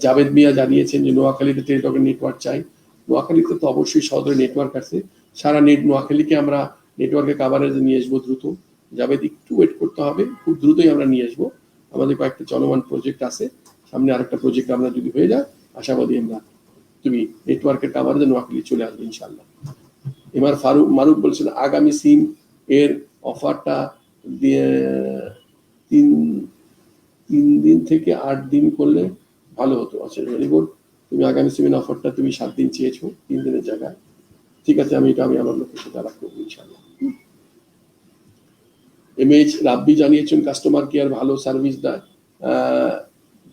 জাভেদ মিয়া জানিয়েছেন যে নোয়াখালীতে টেলিটকের নেটওয়ার্ক চাই। নোয়াখালীতে তো অবশ্যই সদরে নেটওয়ার্ক আছে, সারা নোয়াখালীকে আমরা নেটওয়ার্কের কাভারেজে নিয়ে আসবো দ্রুত। জাভেদ একটু ওয়েট করতে হবে, খুব দ্রুতই আমরা নিয়ে আসবো। আমাদের কয়েকটা চলমান প্রজেক্ট আছে, সামনে আরেকটা প্রজেক্ট আমরা যদি হয়ে যায় আশাবাদী আমরা তুমি নেটওয়ার্কের কাভারেজে নোয়াখালী চলে আসবে ইনশাল্লাহ। এবার মারুফ বলছেন আগামী সিম এর অফারটা দিয়ে 3 দিন থেকে 8 দিন করলে ভালো হতো। আচ্ছা ভেরি গুড, তুমি আগামী সিমের অফারটা তুমি 7 দিন চেয়েছো 3 দিনের জায়গায়, ঠিক আছে, আমি আমার লোকের সাথে আলাপ করবো ইনশাল্লাহ। এমএইচ রাব্বি জানিয়েছেন কাস্টমার কেয়ার ভালো সার্ভিস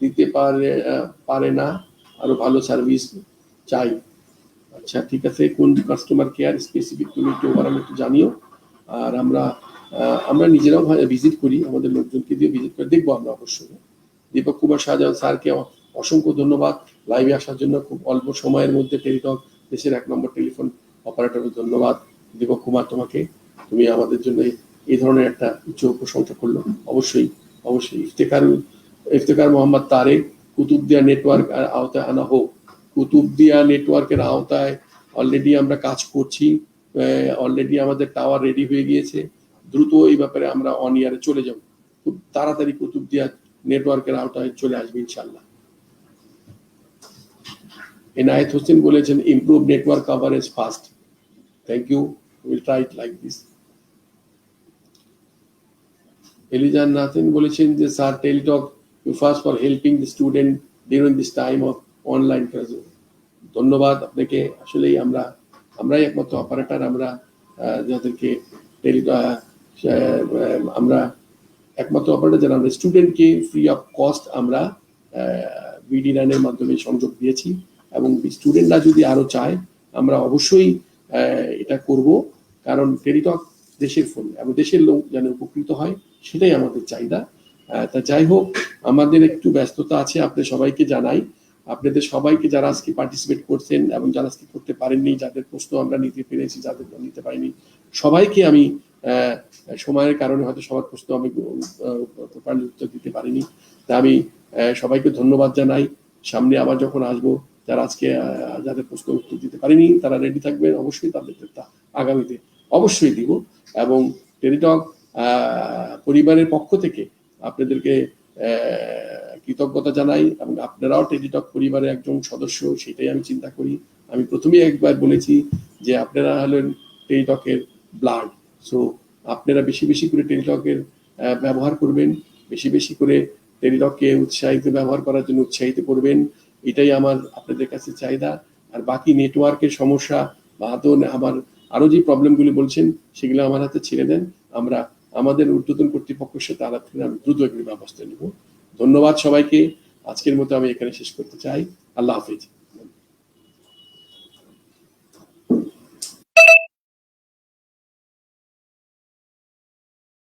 দিতে পারে না, আরো ভালো সার্ভিস চাই। আচ্ছা ঠিক আছে, কোন কাস্টমার কেয়ার স্পেসিফিক তুমি একটু ওভারঅল একটু জানিও। আর আমরা নিজেরাও ভিজিট করি, আমাদের লোকজনকে দিয়ে ভিজিট করে দেখবো আমরা অবশ্যই। দীপক কুমার শাহজাহান স্যারকে অসংখ্য ধন্যবাদ লাইভে আসার জন্য, খুব অল্প সময়ের মধ্যে টেলিটক দেশের 1 নম্বর টেলিফোন অপারেটর, ধন্যবাদ দীপক কুমার তোমাকে, তুমি আমাদের জন্য এই ধরনের একটা উচ্চ প্রশংসা করলো। অবশ্যই অবশ্যই ইফতেখার মোহাম্মদ তারেক, কুতুবদিয়া নেটওয়ার্ক আওতায় আনা হোক। কুতুবদিয়া নেটওয়ার্কের আওতায় অলরেডি আমরা কাজ করছি, অলরেডি আমাদের টাওয়ার রেডি হয়ে গিয়েছে, দ্রুত এই ব্যাপারে আমরা অন ইয়ারে চলে যাব, খুব তাড়াতাড়ি কুতুবদিয়া নেটওয়ার্কের আওতায় চলে আসবে ইনশাল্লাহ। এনায়েত হোসেন বলেছেন improve network coverage fast. Thank you, will try it like this. এলিজান নাথিন বলেছেন যে sir Teletalk you first for helping the student during this time of online class. ধন্যবাদ আপনাকে, আসলেই আমরাই একমাত্র অপারেটর আমরা যাদেরকে আমরা একমাত্র অপারেটর যারা আমরা স্টুডেন্টকে ফ্রি অফ কস্ট আমরা বিডি লাইনের মাধ্যমে সংযোগ দিয়েছি, এবং স্টুডেন্টরা যদি আরো চায় আমরা অবশ্যই এটা করব, কারণ টেলিটক দেশের ফোন এবং দেশের লোক যেন উপকৃত হয় সেটাই আমাদের চাহিদা। তা যাই হোক, আমাদের একটু ব্যস্ততা আছে, আপনাদের সবাইকে জানাই, আপনাদের সবাইকে যারা আজকে পার্টিসিপেট করছেন এবং যারা আজকে করতে পারেননি, যাদের প্রশ্ন আমরা নিতে পেরেছি, যাদের নিতে পারিনি, সবাইকে আমি সময়ের কারণে হয়তো সবার প্রশ্ন আমি প্রপারলি উত্তর দিতে পারিনি, তা আমি সবাইকে ধন্যবাদ জানাই। সামনে আবার যখন আসবো, যারা আজকে যাদের প্রশ্ন উত্তর দিতে পারিনি তারা রেডি থাকবেন, অবশ্যই তাদের আগামীতে অবশ্যই দিব। এবং টেলিটক পরিবারের পক্ষ থেকে আপনাদেরকে কৃতজ্ঞতা জানাই, এবং আপনারাও টেলিটক পরিবারের একজন সদস্য, সেটাই আমি চিন্তা করি। আমি প্রথমেই একবার বলেছি যে আপনারা হলেন টেলিটকের ব্লাড, সো আপনারা বেশি বেশি করে টেলিটকের ব্যবহার করবেন, বেশি বেশি করে টেলিটককে উৎসাহিত ব্যবহার করার জন্য উৎসাহিত করবেন, এটাই আমার আপনাদের কাছে চাহিদা। আর বাকি নেটওয়ার্কের সমস্যা বা আমার আরো যে প্রবলেমগুলি বলছেন সেগুলো আমার হাতে ছেড়ে দেন, আমরা আমাদের ঊর্ধ্বতন কর্তৃপক্ষের সাথে আলাপ করে আমি দ্রুত এগুলি ব্যবস্থা নিব। ধন্যবাদ সবাইকে, আজকের মতো আমি এখানে শেষ করতে চাই। আল্লাহ হাফিজ।